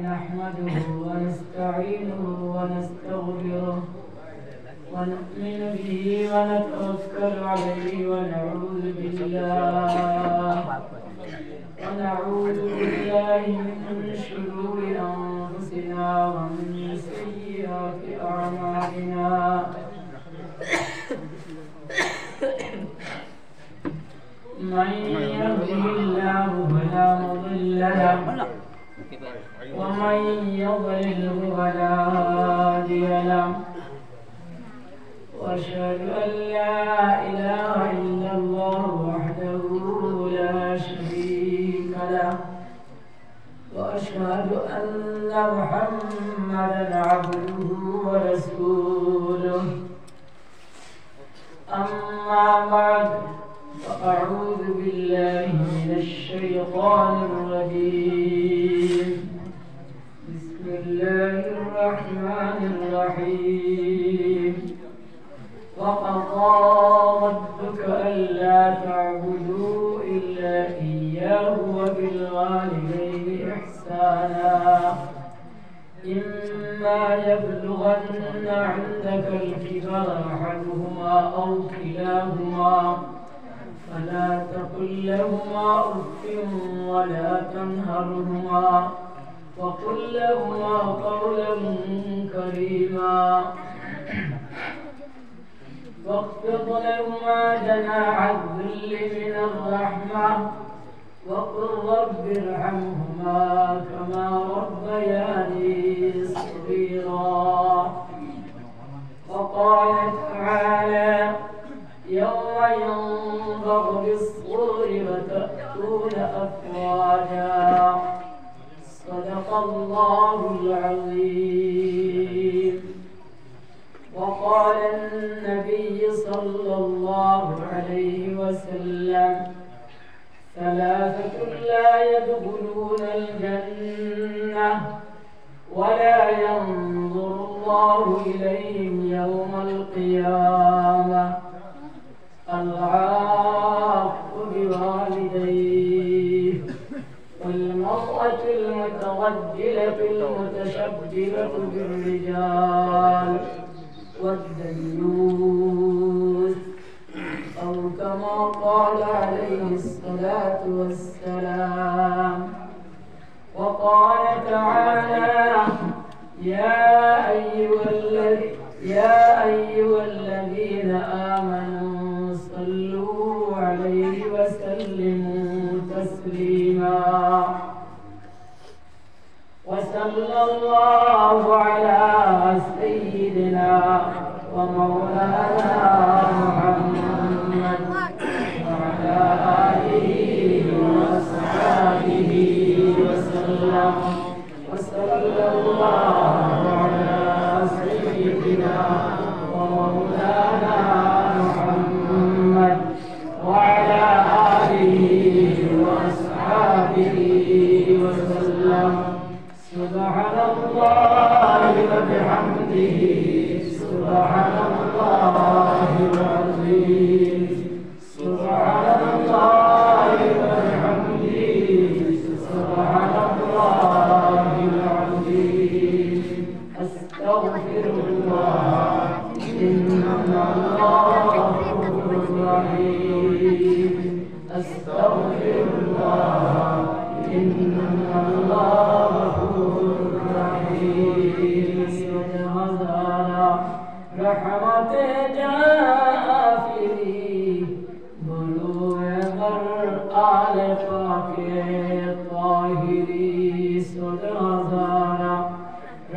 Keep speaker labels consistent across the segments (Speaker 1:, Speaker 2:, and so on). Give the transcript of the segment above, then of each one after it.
Speaker 1: نحمده ونستعينه ونستغفره ونؤمن به ونتوكل عليه ونعوذ بالله من شرور أنفسنا ومن سيئات أعمالنا من يهده الله فلا مضل له ومن يضلل فلا هادي له واشهد ان لا اله الا الله وحده لا شريك له واشهد ان محمدا عبده ورسوله اما بعد فاعوذ بالله من الشيطان الرجيم بسم الله الرحمن الرحيم وقضى ربك ألا تعبدوا إلا إياه وبالوالدين إحسانا إما يبلغن عندك الكبر أحدهما أو كلاهما فلا تقل لهما أف ولا تنهرهما وقل لهما قولا كريما واخفض لهما جناح الذل من الرحمة وقل رب ارحمهما كما ربياني صغيرا وقال تعالى يوم ينفخ بالصور وتأتون أفواجا صدق الله العظيم وقال النبي صلى الله عليه وسلم ثلاثة لا يدخلون الجنة ولا ينظر الله إليهم يوم القيامة العاق بوالديه والمرأة المترجلة المتشبهة بالرجال والديوث أو كما قال عليه الصلاة والسلام وقال تعالى يا أيها الذين آمنوا صلوا عليه وسلموا تسليما وصلى الله على سيدنا ومولانا محمد وعلى آله وأصحابه وسلم وصلى الله على سيدنا ومولانا محمد وعلى آله وأصحابه وسلم سبحان الله وبحمده سبحان الله العظيم سبحان الله وبحمده سبحان الله العظيم أستغفر الله إن الله غفور رحيم أستغفر الله إن الله غفور رحيم رحمت جافری بلوغ بر آل پاک طاہری صد ہزارہ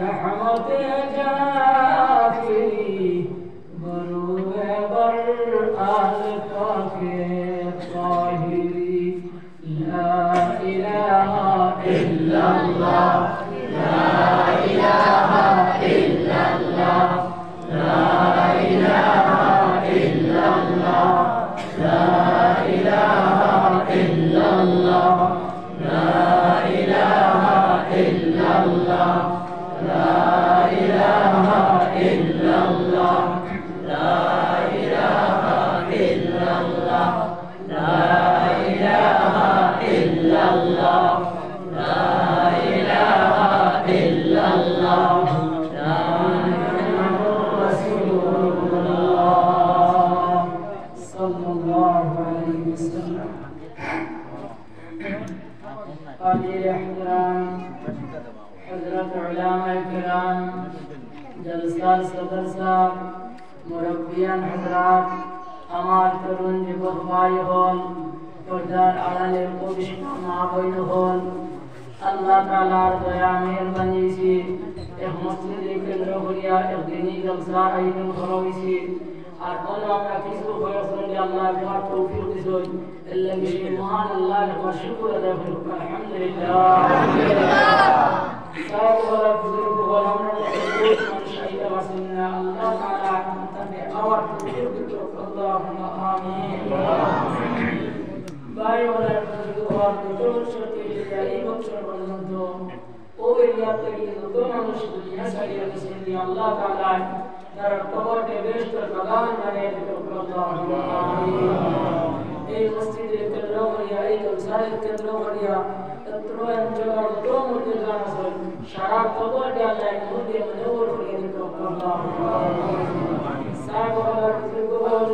Speaker 1: رحمت جافری بلوغ بر آل پاک طاہری لا الہ الا اللہ لا الہ الا اللہ لا إله إلا الله لا إله إلا الله لا إله إلا الله لا إله إلا الله لا إله إلا الله لا إله إلا الله لا إله हजरत उलमा किराम जलसा सदर साहब मुरब्बियान हजरात আমার তরুণ যুবক ভাই হল পর্দার আড়ালে উপবিষ্ট মা বোন হল আল্লাহ তাআলার দয়া মেহেরবানি সে এক মসজিদে কেন্দ্র করিয়া একদিনই জলসার আয়োজন করা হয়েছে আর আমরা কিছু হয়েছে আল্লাহ তাআলা তৌফিক দিয়েছেন আল্লাহ বিশেষ মহান আল্লাহর শুকর আদায় করি আলহামদুলিল্লাহ সব বড় বুজুর্গ হল আমরা মানুষ আইতা বাসিনা আল্লাহ তাআলা তাদের আওয়াজ তৌফিক দিতে আল্লাহুম্মা আমিন ভাই ওরা বুজুর্গ হল দুটো সত্যি এই বছর পর্যন্ত ও এরিয়াতে যত মানুষ দুনিয়া ছাড়িয়ে গেছেন আল্লাহ তাআলা তার কবরে বেহেশত বাগান বানিয়ে দিতে আল্লাহুম্মা আমিন এই মসজিদে কেন্দ্র করিয়া এই জলসার কেন্দ্র করিয়া তত্র অঞ্চলের যত মুর্দাগান আছে সারা কবরে আল্লাহ মুর্দে মনোবর করিয়ে দিতে আল্লাহুম্মা আমিন সাগর যুগল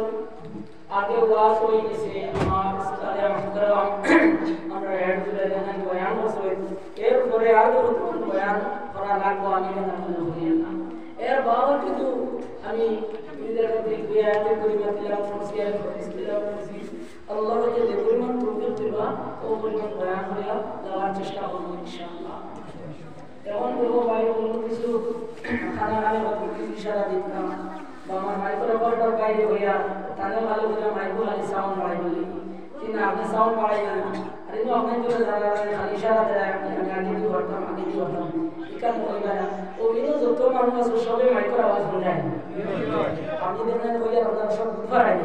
Speaker 1: আগে ওয়াজ হয়ে গেছে আমার উস্তাদে মুহতারাম আমরা হেড তুলে দেন বয়ান করছে এরপরে আরো বয়ান করা লাগবে আমি কেন মনে করি না এর বাবা কিন্তু আমি নিজের বিয়াতে পরিবার দিলাম মুসলিম ইসলাম আল্লাহর যে পরিমাণ প্রকৃত দিবা ও পরিমাণ বয়ান করিয়া দেওয়ার চেষ্টা করব ইনশাআল্লাহ এখন বলবো ভাই কোনো কিছু খানা খানে বা কিছু ইশারা দিতাম বা আমার মাইক্রোফোনটার বাইরে হইয়া তাহলে ভালো করে মাইক্রো খালি সাউন্ড বাড়াই বলি কিন্তু আপনি সাউন্ড বাড়াই না আরে তো আপনি তো যারা খালি ইশারা দেয় আপনি আগে দিয়ে করতাম এখান হইবা না ও কিন্তু যত মানুষ আছে সবে মাইক্রো আওয়াজ শোনায় আপনি দেখেন হইয়া আপনারা সব বুঝতে পারেন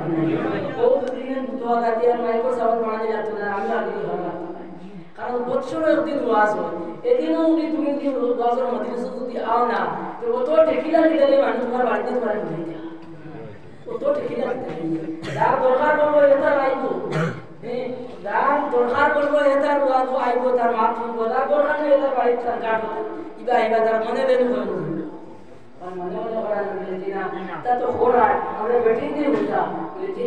Speaker 1: ও দুদিন দুটো আগে আর মাইক্রো সাউন্ড বাড়াতে যাচ্ছে না আমি আগে দিয়ে হবে কারণ বছরে একদিন ওয়াজ হয় এদিনও উনি তুমি কি ওয়াজের মজলিসে যদি আও না তো অত ঠেকিলা দিলে মানুষ তোমার বাড়িতে পারে না অত ঠেকিলা যার দরকার করবো এটা আইবো যার দরকার করবো এটা ওয়াজ আইবো তার মাপ শুনবো যার দরকার নেই এটা বাড়িতে তার কাটবো ইবা ইবা তার মনে দেন হয় মনে মনে করা না তা তো হোরা আমরা বেটিং দিয়ে উঠা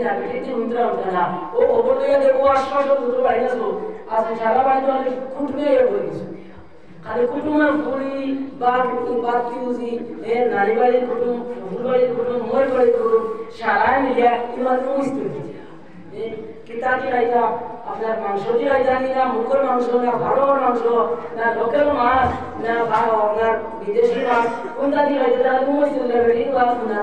Speaker 1: না বেটিং দিয়ে উঠা না ও খবর দিয়ে দেখো আশপাশ দুটো বাড়ি আসো আজ সারা বাড়ি তো কুটুমে হয়ে গেছে খালি কুটুমের ফুলি বাদ ইউজি এ নারী বাড়ির কুটুম ফুল বাড়ির কুটুম মোর বাড়ির কুটুম সারা মিলিয়া ইমান মুস্ত কিতাবি আইতা আপনার মাংস দিয়ে আইতা না মুখের মাংস না ভালোর মাংস না লোকেল মাছ না আপনার বিদেশি মাছ কোনটা দিয়ে আইতা তাহলে মুস্ত লেভেলিং মাছ না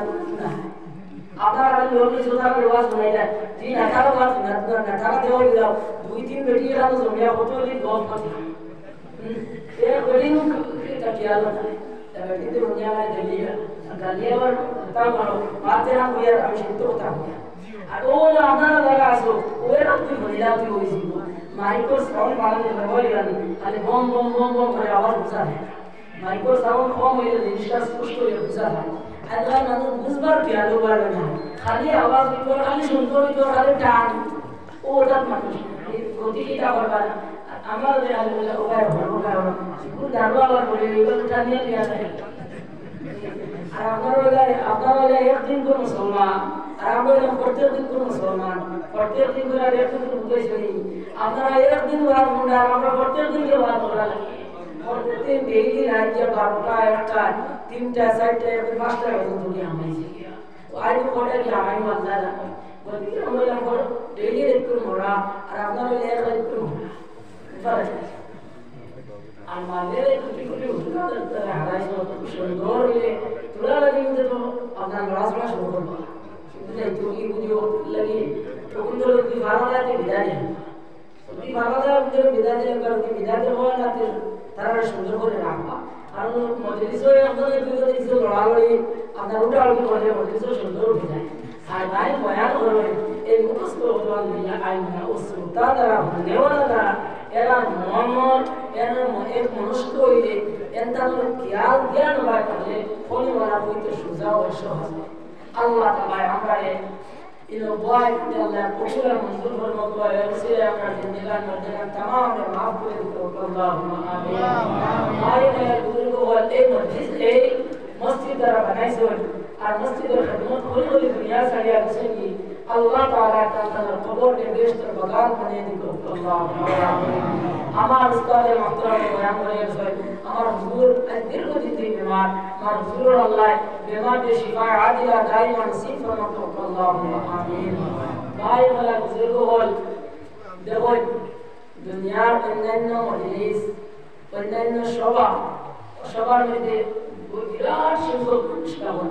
Speaker 1: আপনার আগে লোকের সোজা করে ওয়াজ শোনাইলা জি না তারা ওয়াজ না তারা দেওয়া দিলাম দুই তিন বেটি এরা তো জমিয়া কত দিন গল্প কথা এ বেটিং এটা কি আলো না বেটি তো দুনিয়া में गलिया गलिया और ता मारो मारते ना कोई আমি সত্য কথা আর ও না আপনারা লাগা আসো ওরে আপনি বলিলা তুই হইছি মাইক্রো সাউন্ড বানাতে বলি খালি বম বম বম বম করে আওয়াজ বুঝা মাইক্রো সাউন্ড কম হইলে জিনিসটা স্পষ্ট হয়ে বুঝা আজকাল মানুষ বুঝবার কি আলো পারবে না খালি আওয়াজ দিতে খালি শুনতে হইতো খালি টান ওটা মানুষ গতিটা করবা না আমার যে আলুগুলো ওখানে ভরবো কারণ খুব দাঁড়ো আবার করে এগুলো টানিয়ে দেওয়া যায় আর আপনারা একদিন করে মুসলমান আর আমরা প্রত্যেক দিন করে মুসলমান প্রত্যেক দিন করে একদিন করে বুঝেছি আপনারা একদিন ওয়াজ শুনলে আর আমরা প্রত্যেক দিন করে ওয়াজ করা লাগে প্রত্যেকদিন ডেইলি রাজ্যে 12টা 1টা 3টা 4টা 5টা পর্যন্ত কি আমাইছি আজ কোটা কি আমাই মানলা জানো গতিকে আমরা ডেইলি একটু মোরা আর আপনারা এক রাত করে মোরা আর মাঝে কুটি কুটি উঠা তারা হারাইছো সুন্দর হইলে তোরা লাগি কিন্তু তো আপনার পড়াশোনা শুরু করবো কিন্তু তুমি বুঝিও লাগি তখন তো যদি ভালো লাগে বিদায় যদি ভালো লাগে বিদায় দিলে কারণ বিদায় হয় না তারা সুন্দর করে রাখবা কারণ মজলিসে আপনাদের দুটো কিছু লড়ালড়ি আপনার উঠা উঠি করলে মজলিসে সুন্দর উঠে যায় আর ভাই বয়ান করবে এই মুখস্থ আইনা ও শ্রোতা দ্বারা নেওয়ালা দ্বারা এরা মন এরা এক মনস্ক হইলে এন্তানো খেয়াল জ্ঞান বাই করলে ফোনে ওরা হইতে সোজা ও সহজ আল্লাহ তাআলা আমরা ইনো বয় আল্লাহ কবুল মঞ্জুর ফরমাতো এসে আমরা জিন্দেগান মধ্যে तमाम মাফ করে দিতে আল্লাহুম্মা আমিন আমিন বুজুর্গ ওয়াল এই মসজিদ এই মসজিদ দ্বারা বানাইছে আর মসজিদের খিদমত করে দুনিয়া ছাড়িয়া গেছেন কি আল্লাহ তাআলা তার কবরকে বেহেশতের বাগান বানিয়ে দিল। আমার উস্তাদে মুহতারাম বয়ান করে গেছে, আমার হুজুর দীর্ঘদিন থেকে বিমার, আমার হুজুর আল্লাহ বিমারকে শিফা আদিলা দাইমা নসিব ফরমাত। আল্লাহুম্মা আমিন। ভাই বলা বুজুর্গ হল, দেখো দুনিয়ার অন্যান্য মজলিস, অন্যান্য সবার মধ্যে বিরাট সংখ্যক মানুষ থাকেন,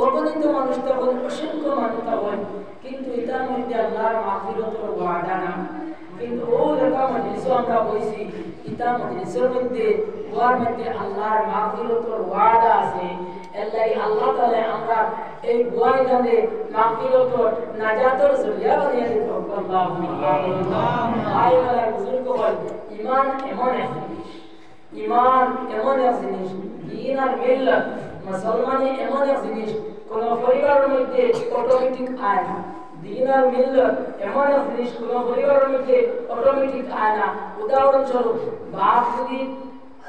Speaker 1: অগণিত মানুষ থাকেন, অসংখ্য মানুষ থাকেন, কিন্তু এটার মধ্যে আল্লাহর মাগফিরাতের ওয়াদা না। কিন্তু ও একটা মজলিসও আমরা বলছি, এটা মজলিসের মধ্যে ওয়ার মধ্যে আল্লাহর মাগফিরাতের ওয়াদা আছে। এলাই আল্লাহ তাআলা আমরা এই বুয়াই জানে মাগফিরাতের নাজাতের জরিয়া বানিয়ে দিত। আল্লাহুম্মা আমিন। আইওয়ালা বুজুর্গ হল, ঈমান এমন এক জিনিস, ঈমান এমন এক জিনিস, দ্বীন আর মিল্লাত মুসলমানি এমন এক জিনিস কোন পরিবারের মধ্যে অটোমেটিক আয় না। দ্বীন আর মিল্লাত এমন এক জিনিস কোন পরিবারের মধ্যে অটোমেটিক আয় না। উদাহরণস্বরূপ, বাপ যদি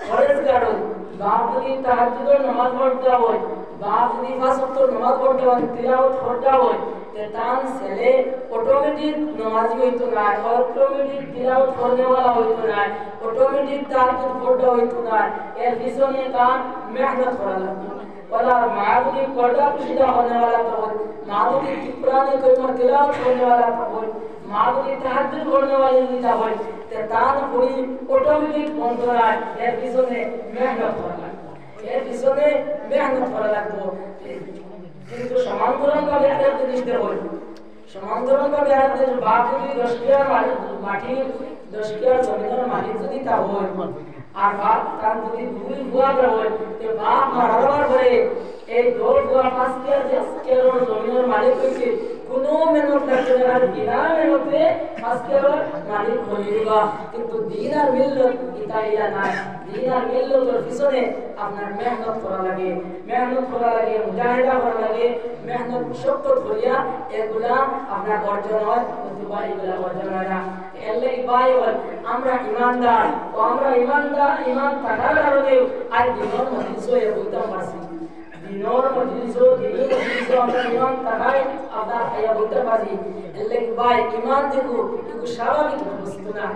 Speaker 1: পরেজগার হয়, বাপ যদি তাহাজ্জুদের নামাজ পড়তে হয়, বাপ যদি পাঁচ ওয়াক্ত নামাজ পড়তে হয়, তিলাওয়াত করতে হয়, তার ছেলে অটোমেটিক নামাজি হইতো না, অটোমেটিক তিলাওয়াত করনেওয়ালা হইতো না, অটোমেটিক তাহাজ্জুদ পড়তে হইতো না। এর পিছনে তার মেহনত করা লাগতো। ওলা মা যদি পর্দা পুশিদা হনেওয়ালা তো, মা যদি কুরআনে কারিমের তিলাওয়াত করনেওয়ালা তো, মা যদি তাহাজ্জুদ করনেওয়ালা নিতা হয়, তার পরি অটোমেটিক বন্ধ হয়। এর পিছনে মেহনত করা লাগতো, এর পিছনে মেহনত করা লাগতো। কিন্তু সমান্তরালভাবে একটা জিনিস দেখো, সমান্তরালভাবে একটা জিনিস, বাপ যদি 10 কিয়ার মাটি 10 কিয়ার জমিনের মালিক যদি তা হয়, আর বাপ তার যদি 2 বুয়া হয়, তো বাপ মারা যাওয়ার পরে এই 2 বুয়া 5 কিয়ার 10 কিয়ার জমিনের মালিক হইছে, কোনো মেহনত লাগছে না, বিনা মেহনতে 5 কিয়ার মালিক হয়ে যাবা। কিন্তু দ্বীন আর মিল্লাত এটা নাই। দ্বীন আর মিল্লাতের পিছনে আপনার মেহনত করা লাগে, মেহনত করা লাগে, মুজাহিদা করা লাগে, মেহনত শক্ত করিয়া এগুলা আপনার অর্জন হয়, অথবা এগুলা অর্জন হয় না। এলাই ভাই বল, আমরা ইমানদার, ও আমরা ইমান থাকার কারণে আজ দিনের মজলিসে বলতে পারছি, দিনের মজলিসে আমরা ইমান থাকায় আপনার আয়া বলতে পারি। এলাই ভাই ইমান দেখো, এগুলো স্বাভাবিক বস্তু না।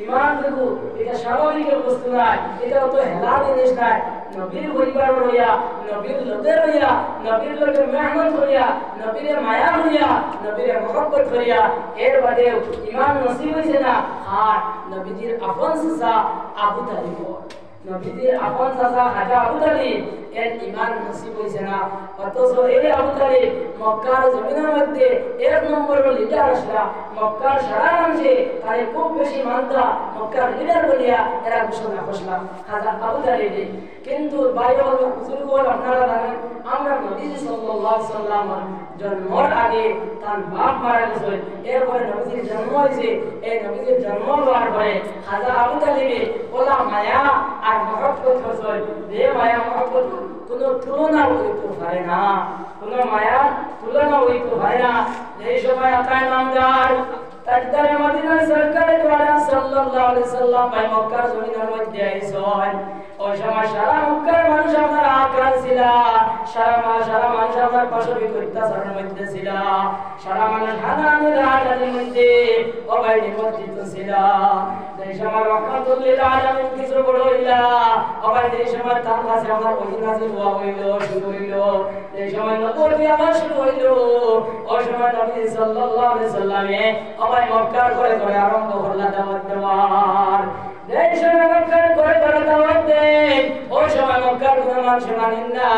Speaker 1: ইমান দেখো, এটা স্বাভাবিক বস্তু না, এটা তো হেলা জিনিস না। নবীর পরিবার হইয়া, নবীর লোকের হইয়া, নবীর লোকের মেহনত হইয়া, নবীর মায়া হইয়া, নবীর মহব্বত হইয়া, এর বাদেও ইমান নসিব হইছে না। আর নবীজির আপন চাচা আবু তালিব, নবীজির আপন চাচা খাজা আবু তালিব, এর ইমান নসিব হইছে না। অথচ এই আবু তালিব মক্কার জমিনের মধ্যে 1 নম্বরের লিডার আসলা, মক্কার সারা মানুষে তারে খুব বেশি মানতা, মক্কার লিডার বলিয়া এরা ঘোষণা করলা খাজা আবু তালিব। কিন্তু বাইরে বুজুর্গ আপনারা জানেন, আমরা নবীজি সাল্লাল্লাহু আলাইহি সাল্লামের জন্মের আগে তার বাপ মারা গেছে, এরপরে নবীজির জন্ম হয়েছে। এই নবীজির জন্ম হওয়ার পরে খাজা আবু তালিব ওলা মায়া আর মহব্বত হয়েছে, যে মায়া মহব্বত কোনো তুলনা হইতে পারে না, কোনো মায়া তুলনা হইতে পারে না। এই সময় আকায় নামদার তাজদারে মদিনা সরকারে দ্বারা সাল্লাল্লাহু আলাইহি সাল্লাম ভাই মক্কার জমিনের মধ্যে আইছেন। ওই সময় সারা মক্কার মানুষ আমার আকার ছিল, সারা মানুষ আমার পাশে অত্যাচারের মধ্যে ছিল, সারা মানুষ হানানের হানানের মধ্যে অবাই নিমজ্জিত ছিল। এই সময় রহমাতুল্লিল আলামিন কিছু বড় হইলা, অবাই এই সময় তার কাছে আমার ওহী নাযিল হওয়া হইল, শুরু হইল। এই সময় নবুয়তি আমার শুরু হইল। ওই সময় নবী সাল্লাল্লাহু আলাইহি সাল্লামে অবাই মক্কার করে করে আরম্ভ করলা দাওয়াত দেওয়ার। এই সময় মক্কার করে করে দাওয়াত দেন, ওই সময় মক্কার কোন মানুষ মানেন না।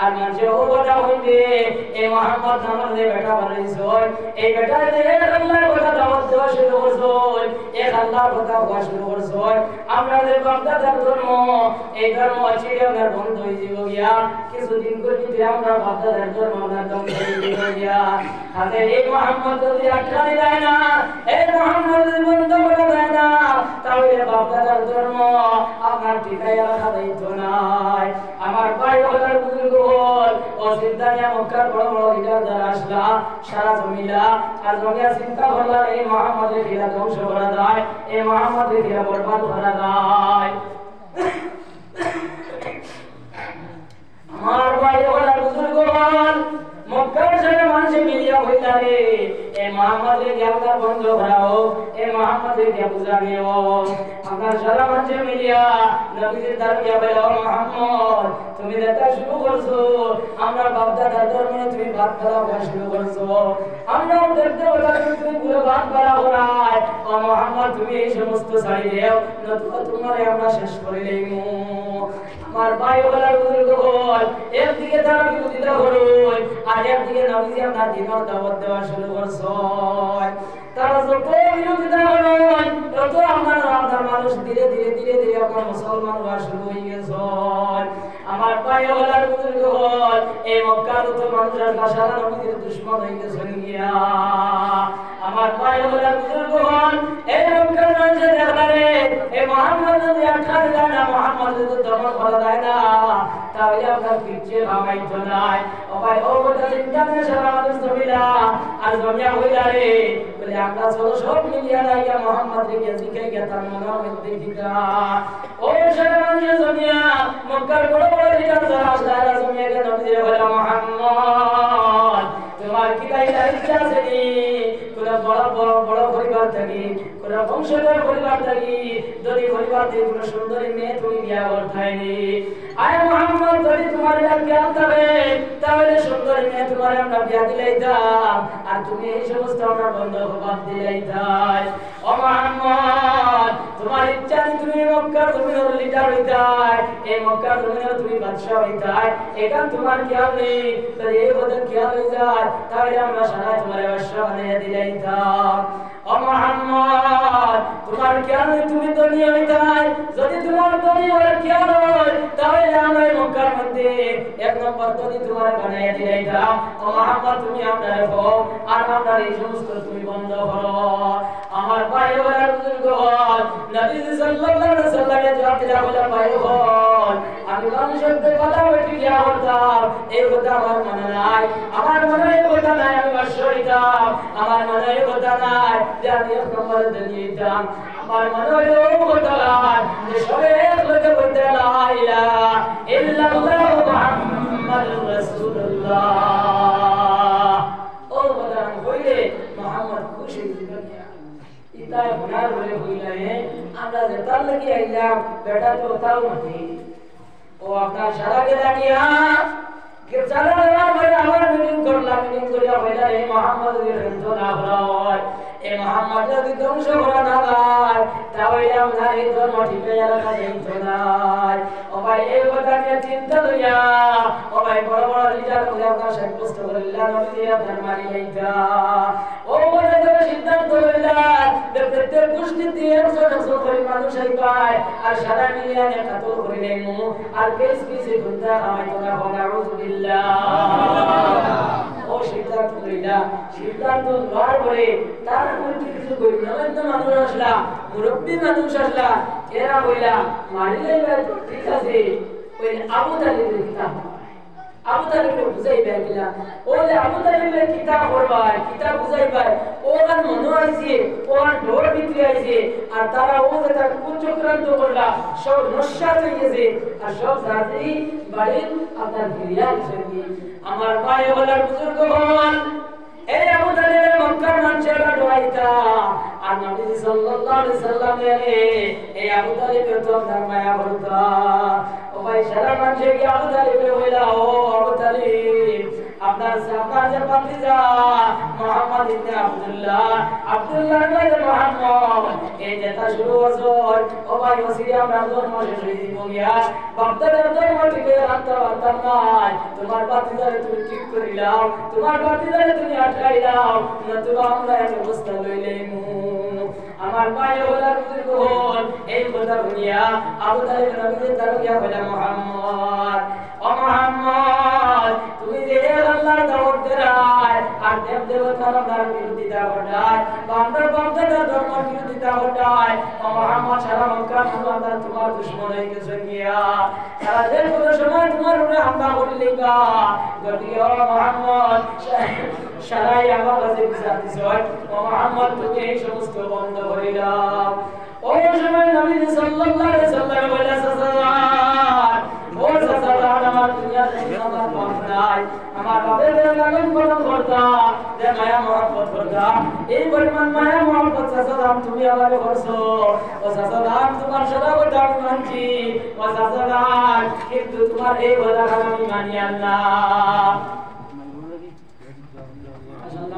Speaker 1: আর মানুষে ও কথা হইতে এই মুহাম্মদ নামের যে বেটা বানাইছে, এই বেটা যে আল্লাহর কথা দাওয়াত দেওয়া শুরু করছে, এক আল্লাহর কথা বলা শুরু করছে। আমরা যে বাপদাদার ধর্ম, এই ধর্ম আছে আপনার বন্ধ হয়ে যাবে গিয়া, কিছুদিন করে আমরা বাপদাদার ধর্ম আমরা ধ্বংস হয়ে যাবে গিয়া। হাতে এই মুহাম্মদ যদি আটকানো যায় না, এই মুহাম্মদ যদি বন্ধ করা যায় না, তাহলে বাপদাদার ধর্ম আপনার টিকাইয়া রাখা দায়িত্ব নাই। আমার ভাই হলার বুজুর্গ হল, ও চিন্তা নিয়ে মক্কার বড় বড় লিডার যারা আসলা, সারা জমিলা আর জমিয়া চিন্তা করলা এই মুহাম্মদের খিলা ধ্বংস করা যায়, এই মুহাম্মদের খিলা বরবাদ করা যায়। আমার ভাই হলার বুজুর্গ হল, মক্কার সারা মানুষে মিলিয়া হইলা রে বন্ধ করাও এ মুহাম্মদকে বুঝাইও আমরা সারা মানুষ মিলিয়া নবীর দরবারে বলো মুহাম্মদ তুমি দেখা শুরু করছো আমরা বাপদাদার ধর্মে তুমি ভাত খাওয়া শুরু করছো আমরা দেখতে বললাম তুমি পুরো ভাত খাওয়া করাই ও মুহাম্মদ তুমি এই সমস্ত ছাড়ি দেও নতুবা তোমারে আমরা শেষ করে দেবো আমার ভাই বলার বুজুর্গ হল একদিকে তারা বিরোধিতা করুন আর একদিকে নবীজি আপনার দিনের দাওয়াত দেওয়া শুরু করছো তারা যত বিরোধিতা করুন তত আপনার মানুষ ধীরে ধীরে ধীরে ধীরে আপনার মুসলমান হওয়া শুরু হয়ে গেছে আমার ভাই বলার বুজুর্গ হল এই মক্কার তো মানুষের ভাষারা নবীজির দুশমন হয়ে গেছে গিয়া আমার ভাই বলার বুজুর্গ হল এই মক্কার মানুষের দেখলারে এই মুহাম্মদ যদি আঠার যায় না মুহাম্মদ যদি দমন করা যায় না তাহলে আপনার পিছে ভাবাইতো নাই ও ভাই ও বড় চিন্তা করে সারা মানুষ জমিলা আর জমিয়া হইলা রে বলে আমরা চলো সব মিলিয়া লাইয়া মুহাম্মদ কে জিকাই গিয়া তার মনের মধ্যে দিতা ও সারা মানুষ জমিয়া মক্কার বড় বড় লিডার যারা সারা জমিয়া কে নবী বলে মুহাম্মদ তোমার কি তাই ইচ্ছা আছে নি কোন বড় বড় বড় পরিবার থাকি কোন বংশধর পরিবার থাকি যদি পরিবার থেকে কোন সুন্দরী মেয়ে তুমি বিয়া করতাইনি আয় মুহাম্মদ যদি তোমার জ্ঞান থাকে তাহলে সুন্দরী মেয়ে তোমার আমরা বিয়া দিলাইতাম আর তুমি এই সমস্ত আমরা বন্ধ বাদ দিলাইতাই ও মুহাম্মদ তোমার ইচ্ছা তুমি মক্কার জমিনের লিডার হইতাই এই মক্কার জমিনের তুমি বাদশা হইতাই এখান তোমার খেয়াল নেই তাহলে এই কথা খেয়াল হয়ে যায় তাহলে আমরা সারা তোমার বাদশা বানিয়ে দিলাইতাম ও মুহাম্মদ তোমার খেয়াল নেই তুমি ধনী হইতাই যদি তোমার ধনী হওয়ার খেয়াল হয় তাহলে আমরা মক্কার মধ্যে এক নম্বর ধনী তোমার বানিয়ে দিলাইতাম ও মুহাম্মদ তুমি আমরা রেখো আর আমরা এই সমস্ত তুমি বন্ধ করো আমার ভাই বলার বুজুর্গ হল নবী সাল্লাল্লাহু আলাইহি ওয়াসাল্লামের জবাব দিলা বলে ভাই হল আমি মানুষের কথা বেটি গিয়া করতাম এই কথা আমার মনে নাই আমার মনে এই কথা নাই আমি বাসরিতাম আমার মনে এই কথা নাই যে আমি এক নম্বর দিতাম আমার মনে এই কথা নাই যে সবে এক লোকে বলতে লা ইলাহা ইল্লাল্লাহ মুহাম্মাদুর রাসূলুল্লাহ ও কথা কইলে মুহাম্মদ খুশি হইয়া ইতায় মনার বলে হইলা আমরা যে তার লাগি আইলাম বেটা তো তাও মতি ও আপনার সারা কে লাগিয়া কে চালা বলে আমার মিটিং করলাম মিটিং করিয়া হইলা এই মুহাম্মদ এর হিন্দু না হয় এই মুহাম্মদ যদি ধ্বংস করা না হয় তাহলে আমরা এই ধর্ম ঠিকই রাখা যাইতো না ও ভাই এই কথা নিয়ে চিন্তা লইয়া ও ভাই বড় বড় লিডার বলে আপনার সাব্যস্ত করলেন নবী আপনার মারি যাইতা ও বলে ধরে সিদ্ধান্ত লইলেন যে প্রত্যেক গোষ্ঠী দিয়ে একশো করে মানুষ আইবাই আর সারা মিলিয়া একটা তো করিলেন আর কেস পিছে ঘুরতে হয়তো না আউযুবিল্লাহ ও সিদ্ধান্ত লইলা সিদ্ধান্ত লওয়ার পরে তার মধ্যে কিছু গণ্যমান্য মানুষ আসলা মুরব্বী মানুষ আসলা এরা বইলা মারিলে ঠিক আছে ওই আবু তালিবের কিতাব আবু তালিবের বুঝাইবা কিলা ওলে আবু তালিবের কিতাব করবাই কিতাব বুঝাইবাই ওখান মনে আইছে ওখান ডোর ভিতরে আইছে আর তারা ও যেটা কুচক্রান্ত করলা সব নস্বাত হয়ে গেছে আর সব জাতি বাড়ির আপনার ফিরিয়া গেছে আমার ভাই বলার বুজুর্গ হন এই আবু তালিবের মক্কার মানুষেরা ডরাইতা আর নবী সাল্লাল্লাহু আলাইহি সাল্লাম এই আবু তালিবের তো মায়া করতা ও ভাই সারা মানুষে কি আবু তালিবের হইলা ও আবু তালিব আপনার যে ভাতিজা মুহাম্মদ ইবনে আব্দুল্লাহ ইবনে মুহাম্মদ এই যেটা শুরু হলো ও ভাই ওসিয়া আমরা ধর্ম শেষ হয়ে দিব গিয়া বাপদাদার ধর্ম ঠিক রাখতে পারতাম না তোমার ভাতিজারে তুমি ঠিক করিলাও তোমার ভাতিজারে তুমি আটকাইলাও নতুবা আমরা এক অবস্থা লইলেমু আমার ভাই বলার বুজুর্গ হল এই কথা শুনিয়া আবু তালিব নবীর দরবারে বলে মুহাম্মদ ও মুহাম্মদ তুমি যে আল্লাহর দাওয়াত দেরাই আর দেব দেবতার বিরোধিতা করতাই বান্দর বান্দার ধর্ম বিরোধিতা করতাই ও মুহাম্মদ সারা মক্কা মুহাম্মদ তোমার দুশমন হয়ে গেছে গিয়া সারা যে কোনো সময় তোমার উপরে হামলা করিলেগা গতি ও মুহাম্মদ সারাই আমার কাছে বিচার দিছো ও মুহাম্মদ তুমি এই সমস্ত বন্ধ করিলাম ওই সময় নবী সাল্লাল্লাহু আলাইহি সাল্লাম বলে সাল্লাল্লাহু আমার দুনিয়াতে আমার বাপ নাই আমার বাপের লালন পালন করতা যে মায়া মহব্বত করতা এই পরিমাণ মায়া মহব্বত চাচাদাম তুমি আমারে করছো ও চাচাদাম তোমার সদা কথা আমি মানছি ও চাচাদাম কিন্তু তোমার এই কথা আমি মানি আল্লাহ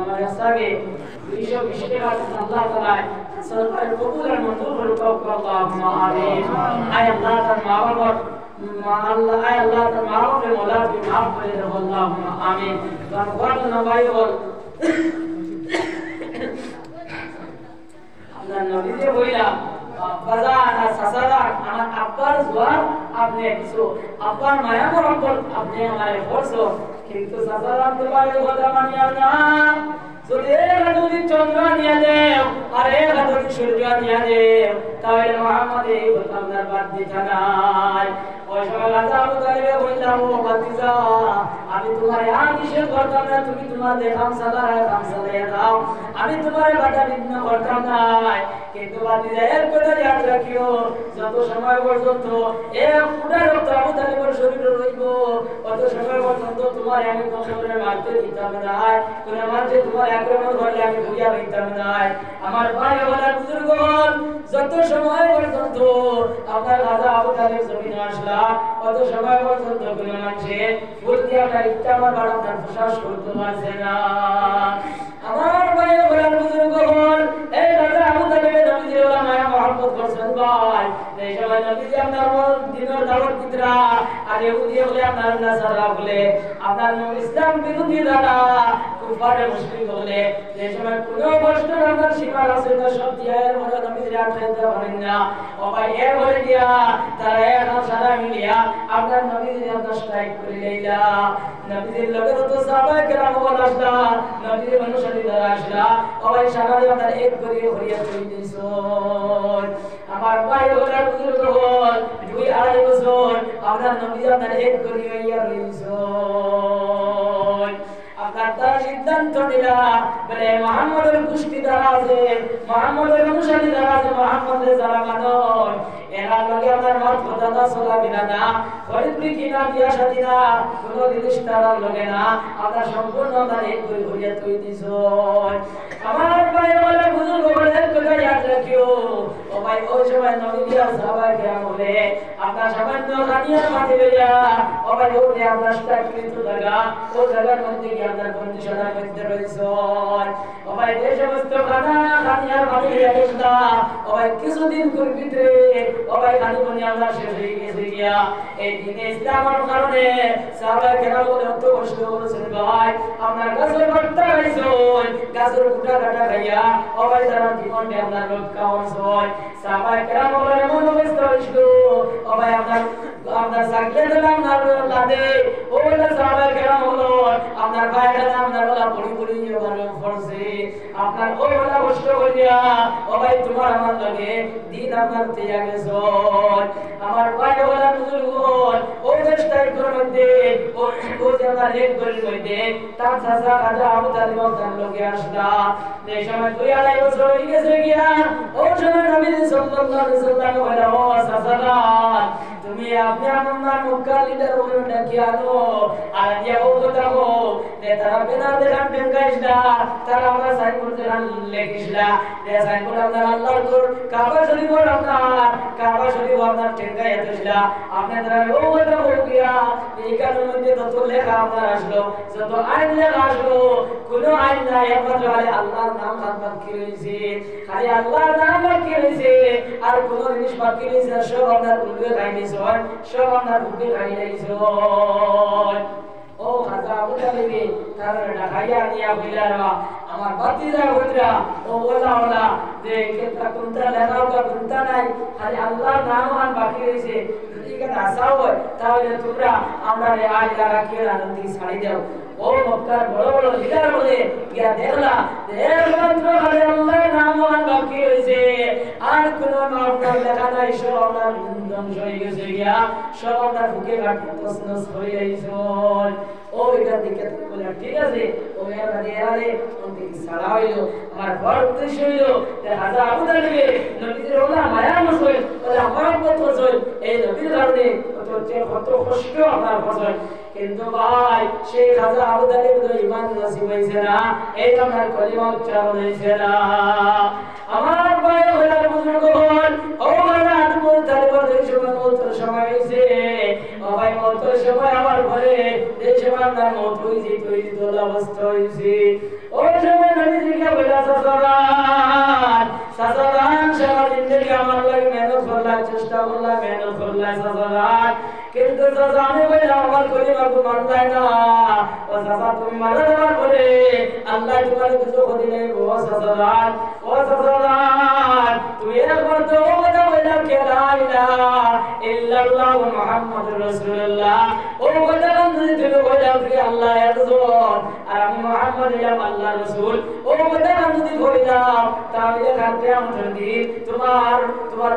Speaker 1: আমার সাগে 220 টাকা আল্লাহ তাআলা সরকার কবুল আর মঞ্জুর করুক আল্লাহুম্মা আমিন আয় আল্লাহ তার মাওলার আল্লাহ আয় আল্লাহ তার মাওলার মোলাকে maaf করে দাও আল্লাহুম্মা আমিন তার ওয়াদ না ভাই বল আল্লাহ নবী যে বইলা বাজার আর সাসারা আমার আব্বার জোয়ার আপনি কিছু আব্বার মায়া মহব্বত আপনি আমারে করছো কিন্তু সাসারা তোমার কথা মানিয়া না যদি যদি চন্দ্র নিয়ে দেও আর যদি সূর্য নিয়ে দেও তাহলে মুহাম্মদ এই আপনার বাদ দিতা নাই ওই সময় রাজা আবু তালিবে বললাম ও বাতিজা আমি তোমার আর নিষেধ করতাম না তুমি তোমার দেখাম সালায় দাও আমি তোমার বাধা বিঘ্ন করতাম না কিন্তু বাতিজা এর কথা ইয়াদ রাখিও যত সময় পর্যন্ত এক ফুটা রক্ত আবু তালিবের শরীরে রইব তত সময় পর্যন্ত তোমার আমি কবরে মারতে দিতাম না তুমি মারতে তোমার আক্রমণ করলে আমি ভুইয়া হইতাম না আমার ভাই বলা বুজুর্গ যত সময় পর্যন্ত আপনার রাজা আবু তালিব জমিনে আসলা তত সময় পর্যন্ত কোনো মানুষে ফুল দিয়ে আপনার ইচ্ছা আমার বাড়ানোর প্রশ্বাস করতে পারছে না আমার ভাই বলা বুজুর্গ এই রাজা আবু তালিব নবীজির মায়া মহব্বত করছেন ভাই এই সময় নবীজি আপনার দিনের দাওয়াত দিতরা আর ইহুদি বলে আপনার নাসারা বলে আপনার ইসলাম বিরোধী দ্বারা কুফারে মুশরিক বলে এই সময় কোনো কষ্ট আপনার সীমা আছে না সব দিয়ে এর মধ্যে নবীজি আঠাইতে পারেন না ও ভাই এর বলে দিয়া তারা এখন সারা মিলিয়া আপনার নবীজি আপনার স্ট্রাইক করে লইলা নবীজির লগে তো সাহাবায়ে কেরাম বল আসলা নবীজির অনুসারী দ্বারা আসলা ও ভাই সারা দিয়ে আপনার এক করে হরিয়া চলে দিছো আমার ভাই বলে বুজুর্গ হল 2-2.5 বছর আপনার নবী আপনার এক করে হইয়া রইছো আপনার তারা সিদ্ধান্ত নিলা বলে মুহাম্মদের গোষ্ঠী দ্বারা আছে মুহাম্মদের অনুসারী দ্বারা আছে মুহাম্মদের যারা মানুষ এরা লগে আপনার মত কথা না চলাবি না খরিদ্রি কিনা বিয়া শাদী না কোনো জিনিস তারা লগে না আপনার সম্পূর্ণ আপনার এক করে হইয়া তুই দিছ আমার ভাই বলে বুজুর্গ বলে কথা ইয়াদ রাখিও ও ভাই ওই সময় নবী দিয়া সাহাবায়ে কেরাম বলে আপনার সামান্য খানিয়ার মাটি লইয়া ও ভাই ওরে আপনার স্থায়িত্ব জায়গা ও জায়গার মধ্যে গিয়ে আপনার কন্ডিশনার মধ্যে রয়েছে ও ভাই এই সমস্ত খানিয়ার মাটি লইয়া গেছলা ও ভাই কিছুদিন ভিতরে ও ভাই খানি বনি আমরা শেষ হয়ে গেছে গিয়া এই দিনে ইসলামের কারণে সাহাবায়ে কেরাম বলে অত কষ্ট করেছেন ভাই আপনার গাছের বার্তা গাইছো গাছের গুটা কাটা খাইয়া ও ভাই তারা জীবনে আপনার রক্ষা হয়েছে সাহাবায়ে কেরাম বলে এমন অবস্থা হয়েছিল ও ভাই আপনার সাকলে দিলাম না লাদে ও বলে সাহাবায়ে কেরাম হলো আপনার ভাইরা আপনার বলা পড়ি ওখানে পড়ছে আপনার ও বলা কষ্ট করিয়া ও ভাই তোমার আমার লাগে দিন আপনার দিয়া গেছো আমার ভাই বলা বুজুর্গ ও চেষ্টার মধ্যে ও জায়গা লেট করে মধ্যে তার চাচা খাজা আবু তালিব তার লগে আসলা এই সময় 2-2.5 বছর হয়ে গেছে গিয়া ও সময় নবী সাল্লাল্লাহু আলাইহি ওয়াসাল্লাম বলে ও চাচা তুমি আপনি আমার মক্কা লিডার ওরে ডাকি আনো আর দিয়া ও কথা গো তারা বিনা দেখান বেঙ্গাইছলা তারা আমরা সাইন করতে লেখিছলা যে সাইন করে আপনার আল্লাহর ঘর কাবা শরীফ আপনার টেঙ্গাই এতছিলা আপনি তারা ও কথা বল গিয়া এই কারণের মধ্যে যত লেখা আপনার আসলো যত আইন লেখা আসলো কোনো আইন নাই একমাত্র খালি আল্লাহর নাম বাকি রয়েছে খালি আল্লাহর নাম বাকি রয়েছে আর কোনো জিনিস বাকি রয়েছে সব আপনার উল্লে খাই দিয়েছে সব আপনার বুকে খাই দিয়েছে ও খাজা আবু তালিবে তার ঢাকাইয়া নিয়া কইলা আমার ভাতিজা হইরা ও ওলা যে কেতা কোনটা লাগাও কা কোনটা নাই খালি আল্লাহর নাম আর বাকি রইছে যদি কেন আসাও হয় তাহলে তোমরা আমরা আজ লাগা কি আনন্দি ছাড়ি দাও ও মক্কার বড় বড় লিডার বলে গিয়া দেখলা মাত্র খালি আল্লাহর নাম আর বাকি রইছে আর কোন নাম লেখা নাই সব আপনার ধ্বংস হয়ে গেছে গিয়া সব আপনার বুকে কাটি তসনস হয়ে গেছে ও এখান থেকে বলে ঠিক আছে ও এরারে কোন থেকে সারা হইলো আমার ভর্তি হইলো রাজা আবু তালিবে নবীর ওলা মায়া মসল ওলা মহব্বত মসল এই নবীর কারণে কত হচ্ছে কত কষ্ট আপনার ফসল কিন্তু ভাই সেই খাজা আবু তালিব তো ঈমান নসিব হইছে না এই আপনার কলিমা উচ্চারণ হইছে না আমার ভাই হলার বুজুর্গ হল ও খাজা আবু তালিব এই সময় মওতের সময় হইছে ও ভাই মওতের সময় আমার ঘরে এই সময় আপনার মওত হইছে তৈরি তোল অবস্থা হইছে ওই সময় নবীজিকে বলা সাসারান সাসারান সারা জিন্দগি আমার লাগে মেহনত করলাম চেষ্টা করলাম মেহনত করলাম সাসারান কিন্তু সাসা আমি বললাম আমার কলিমা তো মানলাই না ও সাসা তুমি মারা দেওয়ার পরে আল্লাহ তোমার কিছু ক্ষতি নেই ও সাসারান তুমি একবার তো কথা বললাম কে লা ইলাহা ইল্লাল্লাহু মুহাম্মাদুর রাসূলুল্লাহ ও কথা যদি তুমি বললাম কি আল্লাহ একজন আর আমি মুহাম্মদ ইলাম আল্লাহ রাসূল ও কথা যদি বললাম তাহলে কাল কিয়ামতের দিন তোমার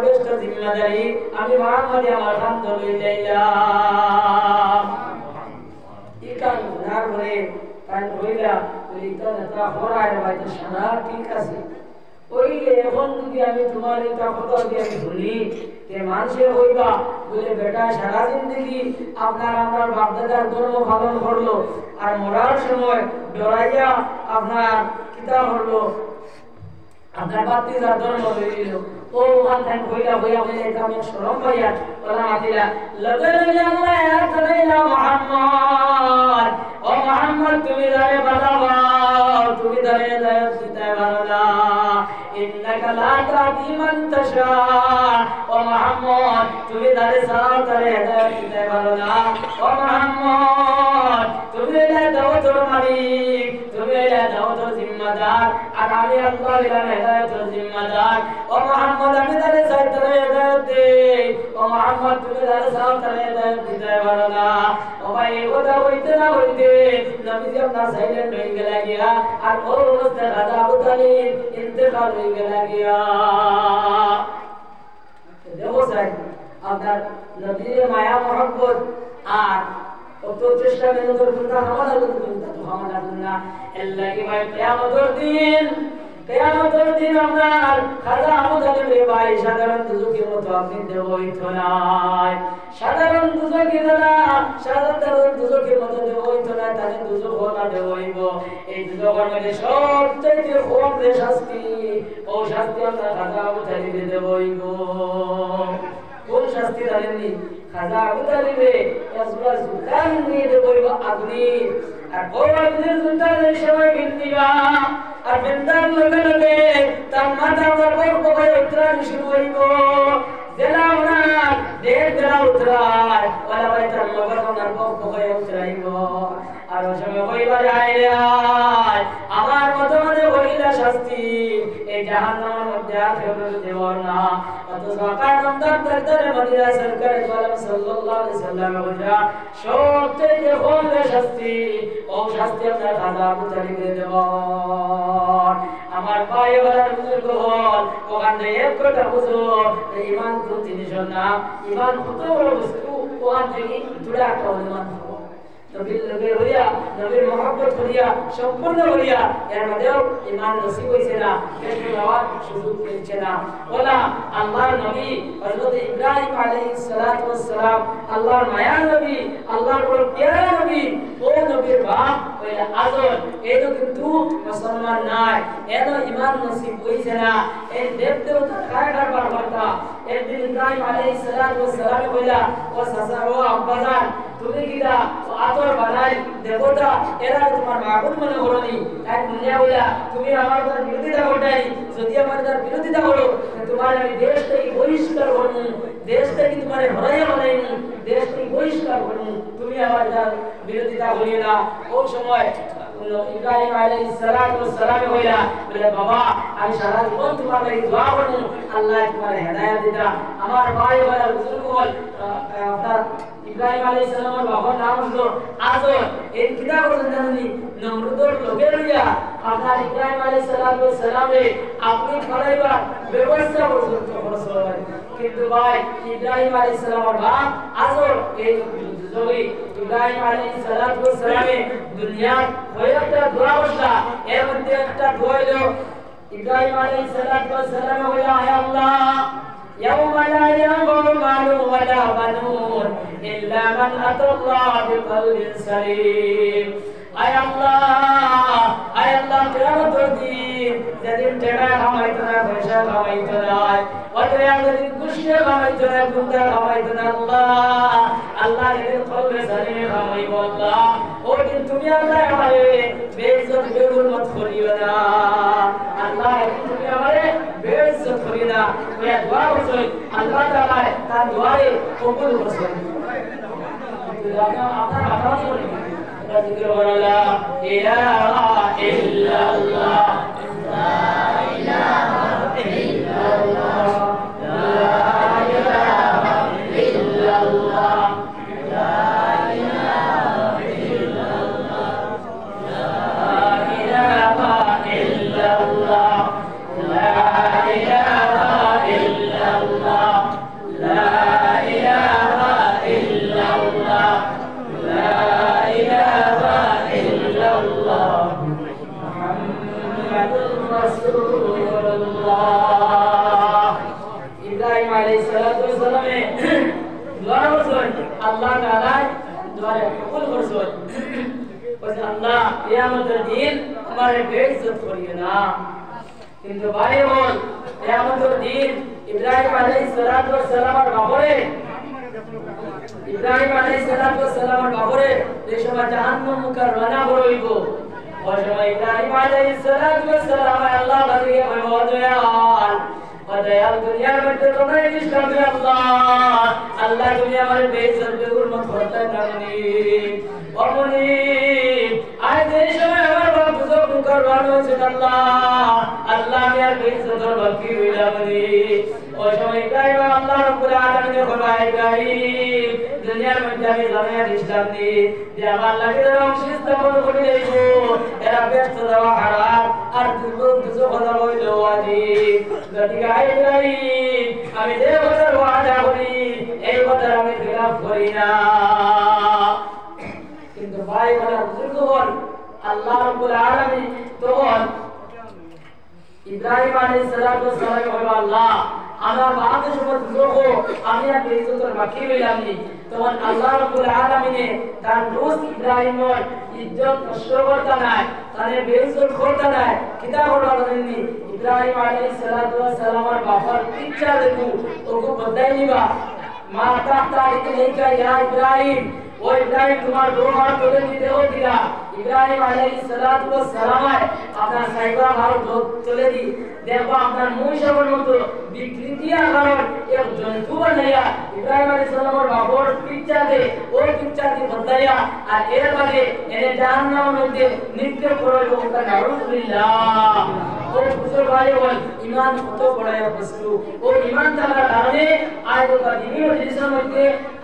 Speaker 1: বেস্ট জিম্মাদারি আমি মুহাম্মদ আমার খান্ত লইলাম ইকান নার বলে কান কইলা তুই তো না হরায় বাইতে সারা ঠিক আছে ওই এখন যদি আমি তোমার এটা কথা দিয়ে আমি শুনি তে মানুষে হইবা বলে বেটা সারা জিন্দগি আপনার আমার বাপদাদার ধর্ম পালন করলো আর মরার সময় ডরাইয়া আপনার কিতাব হলো আপনার বাতিজার ধর্ম হইল ও ওখান কইলা হইয়া হইলে এটা আমি শরম পাইয়া বলা মাতিলা লগে আল্লাহ তাআলা মুহাম্মদ ও মুহাম্মদ তুমি দারে বালাও তুমি দারে দায় দিতে বালা ইন্নাকা লা তা'তি মান তাশা ও মুহাম্মদ তুমি দারে সাও দারে দায় দিতে বালা ও মুহাম্মদ তুমি দাও তোর মালিক তুমি দাও তোর জিম্মাদার আর আমি আল্লাহ ইলাহ হেদায়েতের জিম্মাদার ও মুহাম্মদ আমি দারে সাই তোর হেদায়েত দে ও মুহাম্মদ তুমি দারে সাও তোর হেদায়েত দিতে পারো না ও ভাই ওটা হইতে না হইতে নবীজি আপনার সাইলেন্ট হয়ে গেল গিয়া আর ওর অবস্থা খাজা আবু তালিব ইন্তেকাল হয়ে গেল গিয়া দেখো স্যার আপনার নবীর মায়া মহব্বত আর কত চেষ্টা মেহনত করতে আমাদের করতে তো আমাদের না আল্লাহ কি ভাই কিয়ামতের দিন আপনার খাজা আবু তালিবের ভাই সাধারণ দুজকের মতো আপনি দেব হইতো না সাধারণ দুজকের না সাধারণ দুজকের মতো দেব হইতো না তাদের দুজক না দেব হইব এই দুজকের মধ্যে সবচেয়ে কম শাস্তি ও শাস্তি আপনার খাজা আবু তালিবে দেব হইব কোন শাস্তি জানেননি খাজা আবু তালিবে একজোড়া জুতা নিয়ে দেব হইব আগুনি আর ওই আগুনের জুতার সময় বিন্দিবা আর বিন্দার লগে লগে তার মাথা বরবর করে উত্তরায়ণ শুরু হইব জেলা ওনার দেড় জেলা উত্তরায় ওলা ভাই তার লগে ওনার বক করে উত্তরাইব আর ওই সময় হইবা যায় আমার মতো মানে হইলা শাস্তি এই জাহান্নামের মধ্যে আর কেউ দেব না অত সরকার নামদার দরবারে মদিনা সরকার সাল্লাল্লাহু আলাইহি সাল্লাম বলেন সবচেয়ে কম শাস্তি ও শাস্তি আপনার খাজা আবু তালিবে দেব আমার ভাই ওরা বুজুর্গ হল ওখান থেকে এক কথা বুঝো ঈমান কোন জিনিসের নাম ঈমান কত বড় বস্তু ওখান থেকে দুটা একটা অনুমান নবীর লগে হইয়া নবীর মহব্বত করিয়া সম্পূর্ণ হইয়া এর মধ্যেও ঈমান নসিব হইছে না একটু যাওয়ার সুযোগ পেয়েছে না ওলা আল্লাহর নবী হযরত ইব্রাহিম আলাইহিস সালাতু ওয়াস সালাম আল্লাহর মায়া নবী আল্লাহর বড় প্যারা নবী ও নবীর বাপ হইলা আজর এতো কিন্তু মুসলমান নাই এত ঈমান নসিব হইছে না এই দেব দেবতা কার কারবার করতা একদিন ইব্রাহিম আলাইহিস সালাতু ওয়াস সালাম কইলা ও সাসা ও আব্বাজান তুমি কিরা আতর বানাই দেবতা এরা তোমার মাবুদ মনে করনি এক দুনিয়া বলা তুমি আমার তার বিরোধিতা করতাই যদি আমার তার বিরোধিতা করো তোমার আমি দেশ থেকে বহিষ্কার করব দেশ থেকে তোমার হরাইয়া বানাইনি দেশ থেকে বহিষ্কার করব তুমি আমার তার বিরোধিতা করিও না ওই সময় ইব্রাহিম আলাইহিস সালাতু ওয়াস সালাম কইলা বলে বাবা আমি সারা জীবন তোমার লাগি দোয়া করব আল্লাহ তোমার হেদায়েত দিতা আমার ভাই বলা বুজুর্গ বল আপনার ইব্রাহিম আলাইহিস সালামের বাবার নাম হলো আজর এই কিতাব পড়ছেন জানেননি নমরুদের লোকে লইয়া আপনার ইব্রাহিম আলাইহিস সালামে আপনি খারাইবার ব্যবস্থা পর্যন্ত করছেন কিন্তু ভাই ইব্রাহিম আলাইহিস সালামের বাপ আজর এই জমি ইব্রাহিম আলাইহিস সালামে দুনিয়ার কয়েকটা দোয়া করলা এর মধ্যে একটা দোয়া হলো ইব্রাহিম আলাইহিস সালামে বলে হে আল্লাহ يوم لا ينفع مال ولا بنون إلا من أتى الله بقلب سليم أي الله قيامة الدين যেদিন টাকা কামাইতো না পয়সা কামাইতো না ওদের যেদিন খুশি কামাইতো না গুন্ডা কামাইতো না আল্লাহ যেদিন কলবে সালিমে কামাইবো আল্লাহ ওই দিন তুমি আল্লাহ আমারে বেইজ্জত বেহুরমত করিও না আল্লাহ তুমি আমারে বেইজ্জত করিও না ওই দোয়া করছো আল্লাহ তাআলা তার দোয়ারে কবুল করছেন আপনার আওয়াজ করি ذكر ولا إله إلا الله لا إله إلا الله لا إله إلا الله لا إله إلا الله لا إله إلا الله لا إله إلا الله لا إله إلا الله لا ইব্রাহিম আলাইহিস সালাতু ওয়াস সালামে দোয়া করছেন আল্লাহ তাআলা দোয়া কবুল করছেন বলে আল্লাহ কিয়ামতের দিন আমারে বেইজ্জত করিও না কিন্তু ভাই বোন কিয়ামতের দিন ইব্রাহিম আলাইহিস সালাতু ওয়াস সালামের বাপরে ইব্রাহিম আলাইহিস সালাতু ওয়াস সালামের বাপরে যে সময় জাহান্নাম মুখে রানা হইব ওই সময় ইব্রাহিম আলাইহিস সালাতু ওয়াস সালাম আল্লাহ বাদিয়ে বদয়াল বদয়াল দুনিয়ার মধ্যে তোমরা ইসলাম দিয়ে আল্লাহ তুমি আমার বেইজ্জত বেহুরমত করতে নামনি অমনি আজ এই সময় আমার বাপ বুঝক করবার হচ্ছে আল্লাহ আমি আর বেইজ্জতর বাকি হইলামনি ওই সময় ইব্রাহিম আল্লাহ রাব্বুল আলামিন বলে ইব্রাহিম দুনিয়ার মধ্যে আমি জামিয়াত ইসলাম দি যে আমার লাগে অংশ স্থাপন করে দেব এরা ব্যস্ত দেওয়া হারাম আর দুর্গম কিছু কথা বললো আজি গতিকে ইব্রাহিম আমি যে কথার ওয়াদা করি এই কথার আমি খিলাফ করি না কিন্তু ভাই বলা বুজুর্গ বল আল্লাহ রাব্বুল আলামিন তখন ইব্রাহিম আলাইহিস সালাতু ওয়াস সালাম বলল আল্লাহ আমার বাপের সময় দুঃখ আমি আর বেইজ্জতের বাকি হইলাম নি তখন আল্লাহ রাব্বুল আলামিন তার দোস্ত ইব্রাহিমের ইজ্জত নষ্ট করতে নাই তারে বেইজ্জত করতে নাই কিতাব বলেননি ইব্রাহিম আলাইহিস সালাতু ওয়াস সালামের বাবার ইচ্ছা দেখো ওকে বদলাই নিবা মা তাহতা ইলাইকা ইয়া ইব্রাহিম ও ইব্রাহিম তোমার দো হাত তুলে দিতে हो दिया ইব্রাহিম আলাইহিস সালাতু ওয়াস সালাম আপনার সাইবা ভালো তুলে দি দেখো আপনার মুশাবের মতো বিকৃতিয়া কারণ এক জন্তু বানায়া ইব্রাহিম আলাইহিস সালামের বাবার পিচ্চা দে ওই পিচ্চা দি বদলায়া আর এর বাদে এনে জাহান্নামের মধ্যে নিক্ষেপ করে ওটা নাউজুবিল্লাহ ও বুঝো ভাই বল ঈমান কত বড় এক বস্তু ও ঈমান থাকার কারণে আজ ওটা দিনী মজলিসের মধ্যে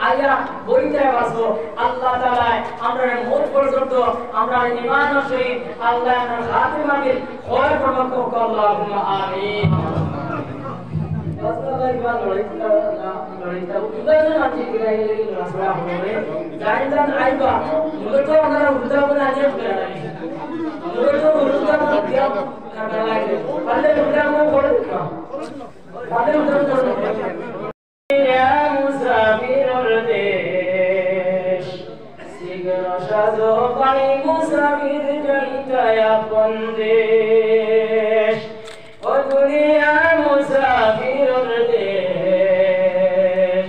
Speaker 1: আয়া বইতে আসো আল্লাহ তাআলা আমরা মত পর্যন্ত আমরা ঈমানের সহিত আল্লাহ আমরা খাতিমাকে খয় প্রমুখ আল্লাহুম্মা আমিন রাসূলুল্লাহ ইমান লড়াইটা উদাহরণ আছে কিরাইলে রাসূল হবে জানদান আইবা মূলত আমরা উদাহরণ আনিয়ে ফেলা মূলত উদাহরণ দিয়া কাটা লাগে পারলে উদাহরণ করে দিও পারলে উদাহরণ করে ইয়া মুসাফিরুর দেশ শীঘ্র সাজো পানি মুসাফির যাইতা আপন দেশ ও দুনিয়া মুসাফিরুর দেশ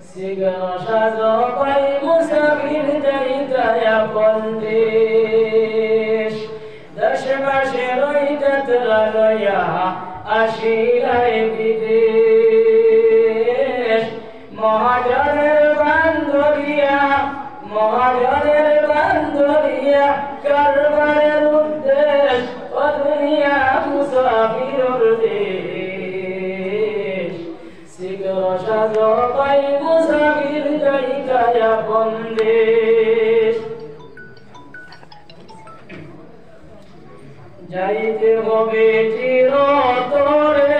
Speaker 1: শীঘ্র সাজো পানি মুসাফির যাইতা আপন দেশ দশ মাসে রইতা তোরা লয়া আসিলাই বিদেশ মহাজনের বান্ধরিয়া কারবারের উদ্দেশ ও দুনিয়া মুসাফিরুর দেশ শীঘ্র সাজো পাই মুসাফির যাইতা আপন দেশ যাইতে হবে চিরতরে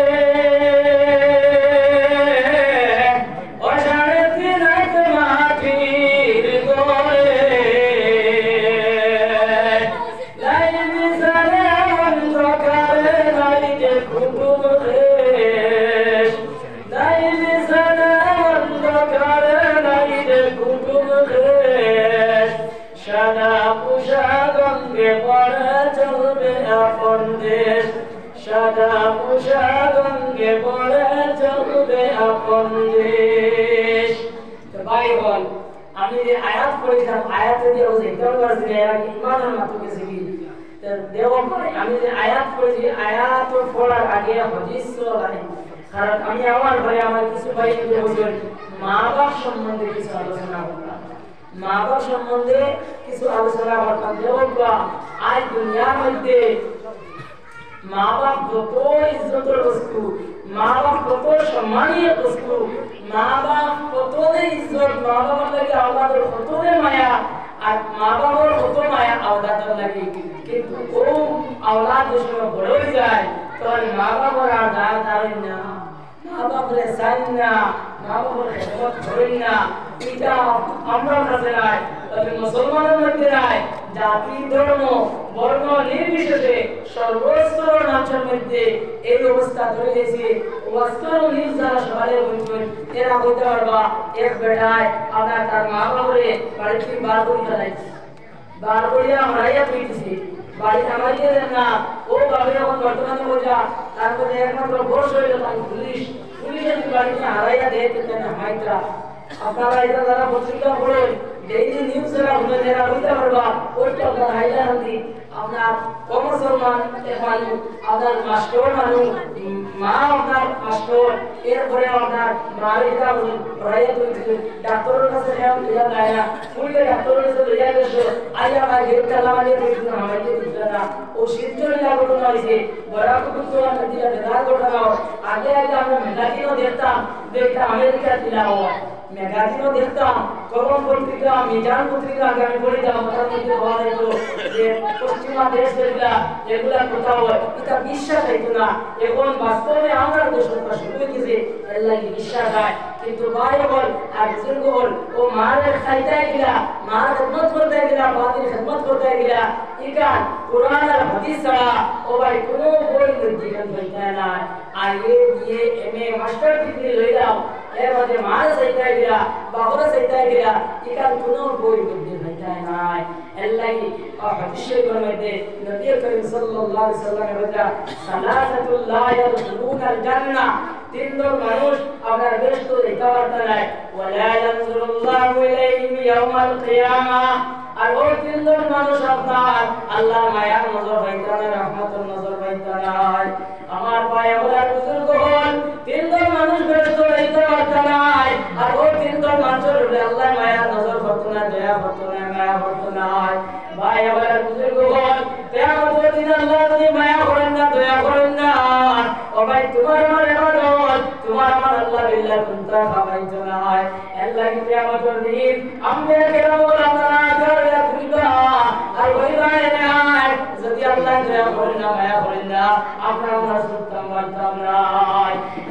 Speaker 1: সাদা পোশাক অঙ্গে পরে চলবে আপন দেশ সাদা পোশাক অঙ্গে পরে চলবে আপন দেশ। তো ভাই বল আমি যে আয়াত পড়েছিলাম আয়াতে দিয়ে ওই কেমন করছি এর ইমানের মাত্র কিছু কি দেব ভাই আমি যে আয়াত পড়েছি আয়াত পড়ার আগে হাদিস চলে কারণ আমি আমার ভাই আমার কিছু ভাই বলছেন মা বাপ সম্বন্ধে কিছু আলোচনা করলাম মা বাপ সম্বন্ধে কিছু আলোচনা করলাম দেব আজ দুনিয়ার মধ্যে মা বাপ কত ইজ্জতের বস্তু মা বাপ কত সম্মানীয় বস্তু মা বাপ কত ইজ্জত মা বাবার লাগে আওলাদের কত মায়া আর মা বাবার কত মায়া আওলাদের লাগে কিন্তু ও আওলাদ যখন বড় হয়ে যায় তখন মা বাবার আর দাঁড় দাঁড়েন না মা বাপরে চান না মা বাবার খেদমত করেন না এটা আমরা কাছে নাই তবে মুসলমানের মধ্যে নাই জাতি ধর্ম বর্ণ নির্বিশেষে সর্বস্তর মানুষের মধ্যে এই অবস্থা ধরে গেছে ওয়াস্তর নিজ যারা সবাই বলছেন এরা হইতে পারবা এক বেটায় আপনার তার মা বাবরে বাড়ি থেকে বার করে ফেলাইছে বার করিয়া মারাইয়া তুইতেছে বাড়ি নামাইতে দেন না ও বাবা যখন বর্তমানে বোঝা তারপরে একমাত্র বর্ষ হইল তখন পুলিশের বাড়িতে হারাইয়া দেখতে না মাইত্রা আপনারা এটা যারা পত্রিকা পড়েন ডেইলি নিউজ যারা শুনে যারা বুঝতে পারবা ওইটা আপনার হাইলা হান্দি আপনার কমসলমান মানুষ আপনার মাস্টার মানুষ মা আপনার মাস্টার এরপরে আপনার মারিটা পড়াইয়া তুলছে ডাক্তারের কাছে এখন লিয়া যায় না পুলিশে ডাক্তারের কাছে লিয়া গেছো আইয়া আমার গেট তালা মারিয়ে দিয়েছিল আমাকে দিচ্ছিল না ও শীতজনীলা ঘটনা হয়েছে বড় কুটুম্ব আমরা দিলা বেদার ঘটনা আগে আগে আমরা মেগাজিনও দেখতাম আমেরিকা দিলা হওয়া ম্যাগাজিনও দেখতাম কলম পত্রিকা মিজান পত্রিকা আগে আমি পড়িতাম ওটার মধ্যে বলা যেত যে পশ্চিমা দেশ এগুলা কোথাও এটা বিশ্বাস হইতো না এখন বাস্তবে আমরা দেশটা শুরু হয়েছে এর লাগে বিশ্বাস হয় কিন্তু ভাই বল আর বুজুর্গ বল ও মায়ের খাইতে গিলা মার খেদমত করতে গিলা বাতির খেদমত করতে গিলা ইকান কোরআন আর হাদিস ছাড়া ও ভাই কোনো বই নির্দিষ্ট হইতে না আর এই এমএ মাস্টার ডিগ্রি লইলাম এর মধ্যে মার চাইতে গিলা বাবুরা চাইতে গিলা ইকান কোনো বই নির্দিষ্ট হইতে নাই এর লাগে হাদিস শরীফের মধ্যে নবী করিম সাল্লাল্লাহু আলাইহি ওয়াসাল্লামের কথা সালাতুল লা ইয়াদখুলুনাল জান্নাহ তিনজন মানুষ আপনার বেহেশত যেতে পারতে নাই ওয়ালা ইয়ানজুরুল্লাহু ইলাইহিম ইয়াউমাল কিয়ামা আর ওই তিনজন মানুষ আপনার আল্লাহর মায়ার নজর হইতে না রহমতের নজর হইতে নাই আমার ভাই আমার বুজুর্গ হন তিনজন মানুষ বেহেশত যেতে পারতে নাই আর ওই তিনজন মানুষের উপরে আল্লাহর মায়ার নজর করতে না দয়া করতে না মায়া করতে নাই ভাই আমার বুজুর্গ হন কিয়ামতের দিন আল্লাহ যদি মায়া করেন না দয়া করেন না ও ভাই তোমার আমার ইবাদত তোমার আমার আল্লাহ বিল্লাহ কুনতা খাওয়াইতো না আল্লাহ কি কিয়ামতের দিন আমরা কেরাম ওলামারা করে খুলবা আর বইবা না যদি আল্লাহ দয়া করেন না মায়া করেন না আমরা আমরা সুতরাং মানতাম না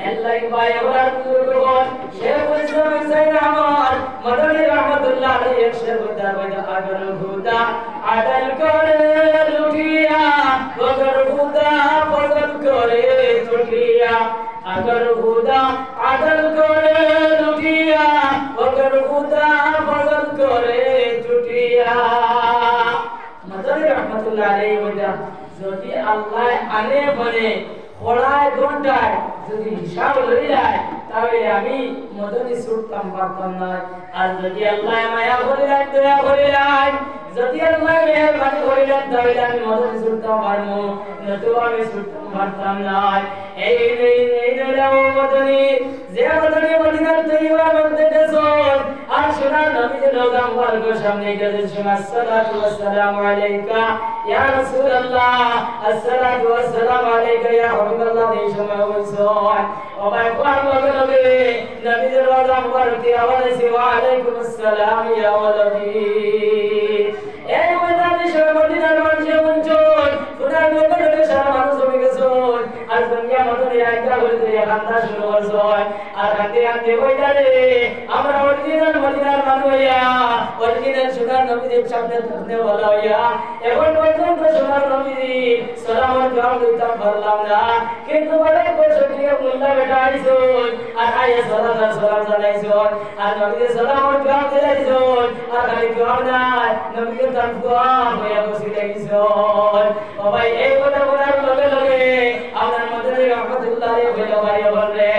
Speaker 1: আল্লাহ কি ভাই আমার বুজুর্গগণ শেখ ইসলাম হুসাইন আমার মদনী রহমাতুল্লাহ আলাইহি শেখ দারওয়াজা আগর হুদা আদল করে লুটিয়া বগর হুদা বদল করে টুটিয়া अगर खुदा अदल करे लुटिया अगर खुदा बदल करे टुटिया मदनी रहमतुल्लाह अलैहि वजह যদি আল্লাহ আনে বলে খোলায় ঘন্টায় যদি হিসাব লই যায় তাহলে আমি মদনী ছুটতাম পারতাম না আর যদি আল্লাহ মায়া করিলেন দয়া করিলেন যদি আল্লাহ মেহেরবানি করিলেন তাহলে আমি মদনী ছুটতাম পারবো নতুবা আমি ছুটতাম পারতাম না এই মদনী যে মদনী মদিনার তৈবার মধ্যে গেছেন আর সোনার নবীর রওজা মুবারকের সামনে গেছেন আসসালাতু ওয়াসসালামু আলাইকা ইয়া রাসূলুল্লাহ আসসালাতু ওয়াসসালামু আলাইকা ইয়া হাবিবাল্লাহ এই সময় বলছেন ও ভাই কোরআন বলে নবীর রওজা মুবারক দিয়ে আওয়াজ ওয়া আলাইকুম আসসালাম ইয়া ওয়ালাদি এই ময়দানে সব মদিনার মানুষ বলছেন সোনার নবীর সারা মানুষ জমে গেছেন আর দুনিয়া মদনী আইতা বলতে কান্দা শুরু করছেন আর কান্দে কান্দে কইতারে আমরা অরিজিনাল মদিনার মানুষ হইয়া দিনের সোনার নবীর সামনে থাকতে বলা হইয়া এখন পর্যন্ত সোনার নবী সালামের জবাব দিতে পারলাম না কিন্তু বলে বছর দিয়ে মুল্লা বেটা আইছো আর আইয়া সালাম জানাইছো আর নবীর সালামের জবাব দিলাইছো আর খালি জবাব না নবীর তাকওয়া হইয়া বসে লাগিছো ও ভাই এই কথা বলার লগে লগে আপনার মধ্যে রহমতুল্লাহ হইলো ভাই বলে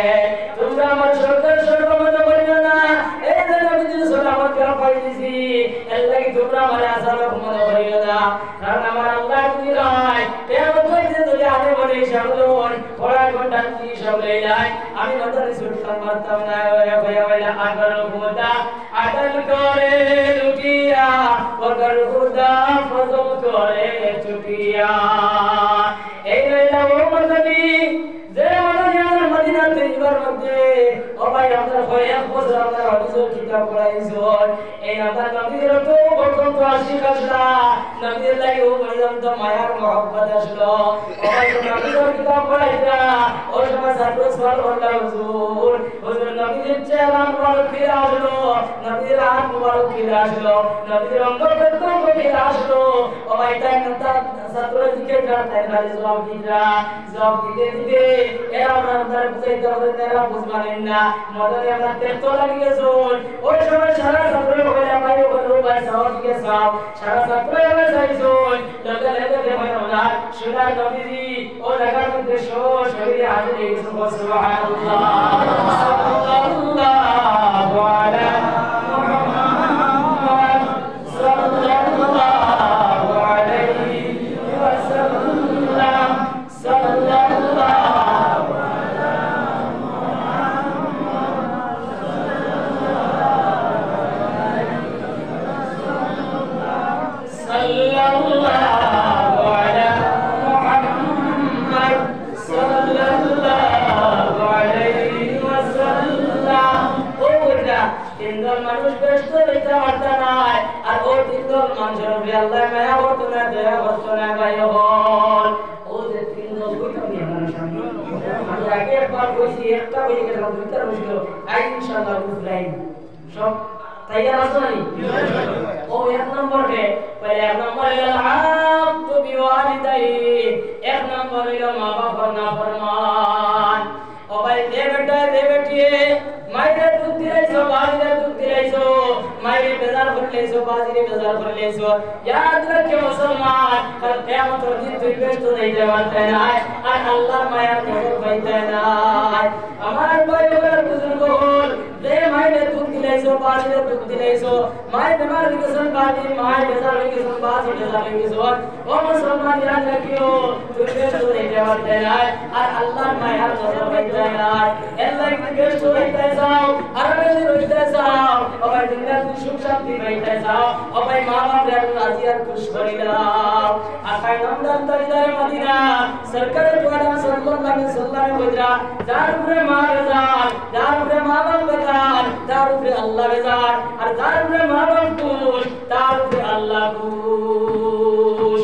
Speaker 1: তোমরা আমার সরকার সর্বমত করিও না এই যে নবীর সালামের জবাব পাইছি আল্লাহ কি তোমরা আমার আসার মত করিও না কারণ আমার আল্লাহ কি হয় কেমন কইছে যদি আগে বলে সামলন পড়া ঘন্টা কি সব লই যায় আমি মাথায় সুরতাম মারতাম না হইয়া আগর হুদা আদল করে লুটিয়া আগর হুদা ফজল করে ছুটিয়া এই লইলা ও মদনী যে মদনী মদিনা তৈবার মধ্যে ও ভাই আমরা হইয়া বছর আমরা হাদিসের কিতাব পড়াইছো এই আমার নবীর তো পর্যন্ত আশিক আসলা নবীর লাগি ও পর্যন্ত মায়ার মহব্বত আসলো ও ভাই নবীর কিতাব পড়াইরা ও সময় ছাত্র সওয়াল করলা হুজুর নবীর চেহারা মুবারক ফিরে আসলো নবীর হাত মুবারক ফিরে আসলো নবীর অঙ্গ প্রত্যঙ্গ ফিরে আসলো ও ভাই তাই না ছাত্র দিকে তাই খালি জবাব দিতে এরা আমরা বুঝাইতে হবে এরা বুঝবেন না মদনে আমরা তেতো লাগিয়েছো ওই সময় সারা ছাত্র বলে ভাই বলো ভাই সাও দিকে সাও সারা ছাত্র এসে যাইছো লগে লগে দেবে না সুনার নবীজি ও জায়গার মধ্যে শরীরে হাজির হয়ে গেছে সুবহানাল্লাহ সাল্লাল্লাহু আলা মুহাম্মদ সাল্লাল্লাহু আলাইহি ওয়াসাল্লাম সাল্লাল্লাহু আলা সাল্লাল্লাহু আলা মুহাম্মদ সাল্লাল্লাহু আলাইহি ওয়াসাল্লাম ও বুঝা তিনজন মানুষ ব্যস্ত হইতে পারতা না আর ও তিনজন মানুষের উপরে আল্লাহ মায়া করতো না দয়া করতো না ভাই হল ও যে তিনজন কইতো নি আমার সামনে আমি আগে একবার কইছি একটা হয়ে গেল দুইটা হইছিল ইনশাআল্লাহ বুঝলাম সব তৈয়ার আছে নি ও এক নম্বর কে পরে এক নম্বর হলো আব্দু বিওয়ালিদাই এক নম্বর হলো মা বাবার নাফরমান ও ভাই দে বেটিয়ে মায়ের দুধ দিলাইছো বাজিরে দুধ দিলাইছো মায়ের বেজার করলেছো বাজিরে বেজার করলেছো याद रखे মুসলমান কাল কিয়ামতের দিন তুই ব্যস্ত হইতে পারতে না আর আল্লাহর মায়ার নজর পাইতে না আমার ভাই ওরা বুজুর্গ হল যে মায়ের দুধ দিলাইছো বাজিরে দুধ দিলাইছো মায়ের বেমার হয়ে গেছে বাজি মায়ের বেজার হয়ে গেছে বাজি বেজার হয়ে গেছে ও মুসলমান याद রাখিও তুই ব্যস্ত হইতে পারতে না আর আল্লাহর মায়ার নজর পাইতে না আল্লাহ কি ব্যস্ত হইতে যাও আর বেশি হইতে যাও আবার দুনিয়া তুই সুখ শান্তি পাইতে যাও আবার মা বাবার রাজি আর খুশি করে দাও আকাই নামদার তারিদার মদিনা সরকার দ্বারা সাল্লাল্লাহু আলাইহি ওয়াসাল্লাম বলেরা যার উপরে মা বেজার যার উপরে মা বাবা বেজার তার উপরে আল্লাহ বেজার আর যার উপরে মা বাবা খুশ তার উপরে আল্লাহ খুশ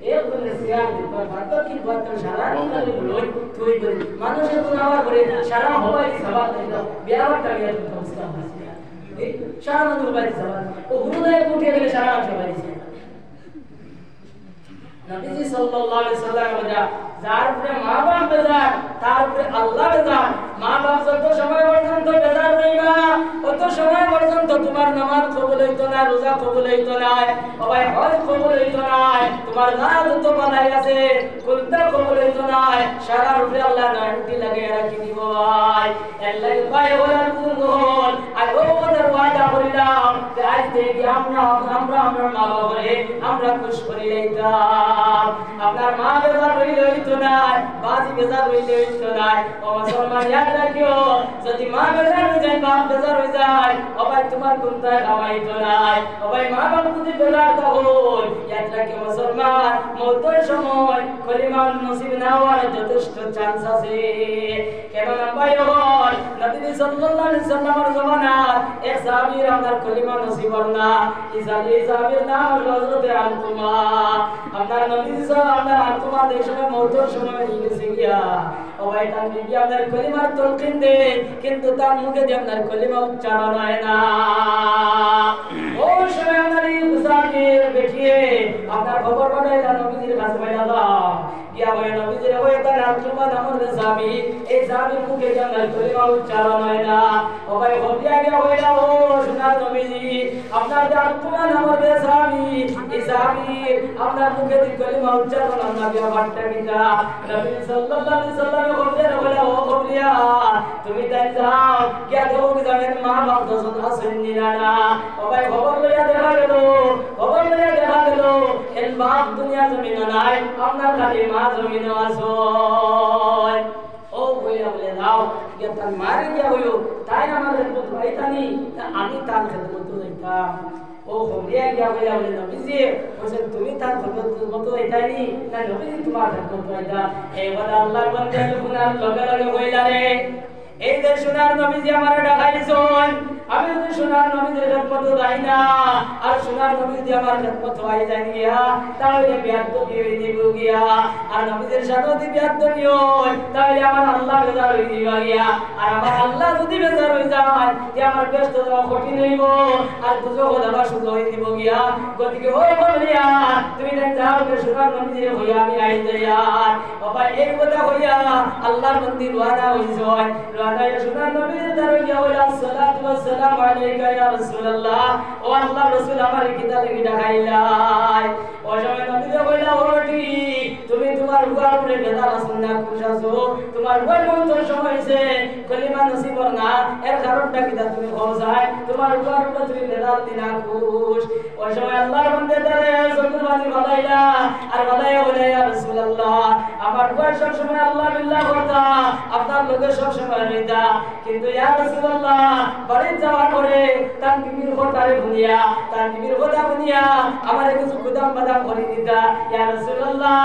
Speaker 1: एक बंदे सियार दिन पर बातों की बात तो सारा नहीं कर बोल तू ही बोल মানুষের গুনাহ করে সারা হওয়াই সবাব দিল বিয়ার টাইয়া তো उसका হাসিয়া এই সারা মানুষ বাড়ি সবাব ও হুদায় উঠে গেলে সারা মানুষ বাড়ি নবীজি সাল্লাল্লাহু আলাইহি সাল্লাম বলেন যার উপরে মা বাপ বেজার তার উপরে আল্লাহ বেজার মা বাপ যত সময় পর্যন্ত বেজার রইবা তত সময় পর্যন্ত তোমার নামাজ কবুল হইতো না রোজা কবুল হইতো না ভাই হজ কবুল হইতো না তোমার নামাজ তো বানাই আছে কুলতা কবুল হইতো না সারা উপরে আল্লাহ নান্টি লাগিয়ে রাখি দিব ভাই আল্লাহ ভাই ওরা বুঝুন আর ও ওদের ওয়াদা করিলাম যে আজ থেকে আমরা মা বাবারে আমরা খুশ করে লইতাম আপনার মা বেজার হইতো না বাজি বেজার হইতো না ও মুসলমান याद রাখিও যদি মা বেজার হয়ে যায় বাপ বেজার হয়ে যায় ভাই তোমার কোনটা খাওয়াইতো না ভাই মা বাবা যদি বেজার থাকো याद রাখিও মুসলমান মওতের সময় কলিমা নসিব না হওয়ার যথেষ্ট চান্স আছে কেন ভাই হল নবী সাল্লাল্লাহু আলাইহি ওয়াসাল্লামের জামানাত এক সাহাবীর আপনার কলিমা নসিব হল না এই সাহাবীর নাম হলো হযরত আলকুমা আপনার নবী আপনার আলকুমা এই সময় মওতের সময় হয়ে গেছে গিয়া ও ভাই তার বিবি আপনার কলিমার তলকিন দেন কিন্তু তার মুখে দিয়ে আপনার কলিমা উচ্চারণ হয় না ও আকুবা নামের সাহাবী এই সাহাবীর মুখে জান্নাত কলিমা উচ্চারণ হয় না ও ভাই হবিয়া গিয়া হইলা ও সোনার নবীজি আপনার যে আকুবা নামের সাহাবী এই সাহাবী আপনার মুখে যে কলিমা উচ্চারণ না দিয়া বাট্টা কিতা নবী সাল্লাল্লাহু আলাইহি সাল্লাম হবিয়া হইলা ও হবিয়া তুমি তাই যাও গিয়া দেও কি জানেন মা বাপ দশন আসেন নিরানা ও ভাই খবর লইয়া দেখা গেল এর বাপ দুনিয়া জমিন নাই আপনার খালি মা জমিন আসয় ও কইয়া বলে দাও যে তার মারে গিয়া হইও তাই আমার খেদমত হইতানি আমি তার খেদমত হইতাম ও হরিয়া গিয়া কইয়া বলে নবীজি বলেন তুমি তার খেদমত হইতানি না নবীজি তোমার খেদমত হইতা এই বলে আল্লাহর বান্দা গুনাহ লগে লগে হইলা রে এই যে সোনার নবীজি আমারে ডাকাইছন আমি যদি সোনার নবীজির খেদমত যাই না আর সোনার নবীজি আমার খেদমত হই যায় গিয়া তাহলে বিয়াদবি হই দিব গিয়া আর নবীজির সাথে যদি বিয়াদবি হয় তাহলে আমার আল্লাহ বেজার হই দিব গিয়া আর আমার আল্লাহ যদি বেজার হই যায় যে আমার ব্যস্ত যাওয়া কঠিন হইব আর দুজো যাওয়া শুরু হই দিব গিয়া গতিকে ওই বলিয়া তুমি যাও যে সোনার নবীজির হইয়া আমি আই যাইয়া বাবা এই কথা হইয়া আল্লাহর মন্দির ওয়াদা হইছে রানা সোনার নবীর দরজা ওয়া সালাতু ওয়া সালাম আলাইকা ইয়া রাসূলুল্লাহ ও আল্লাহর রাসূল আমার কিতা লাগি ডাকাইলাই ও সময় নবী কইলা ওটি তুমি তোমার বুয়ার উপরে বেদা রাসূলনা খুশাছো তোমার বুয়ার মন্তর সময় হইছে কলিমা নসিব না এর কারণটা কিতা তুমি খোঁজাই তোমার বুয়ার উপরে তুমি বেদা দিনা খুশ ও সময় আল্লাহর বান্দা দরে সুবহানাল্লাহি বালাইলা আর বালাইয়া বলে ইয়া রাসূলুল্লাহ আমার বুয়ার সব সময় আল্লাহ বিল্লাহ করতা আপনার লোকে সব সময় রইতা কিন্তু ইয়া রাসূলুল্লাহ বাড়ি যাওয়ার পরে তার বিবির কথারে বুনিয়া তার বিবির কথা বুনিয়া আমার কিছু গুদাম বাদাম করে দিতা ইয়া রাসূলুল্লাহ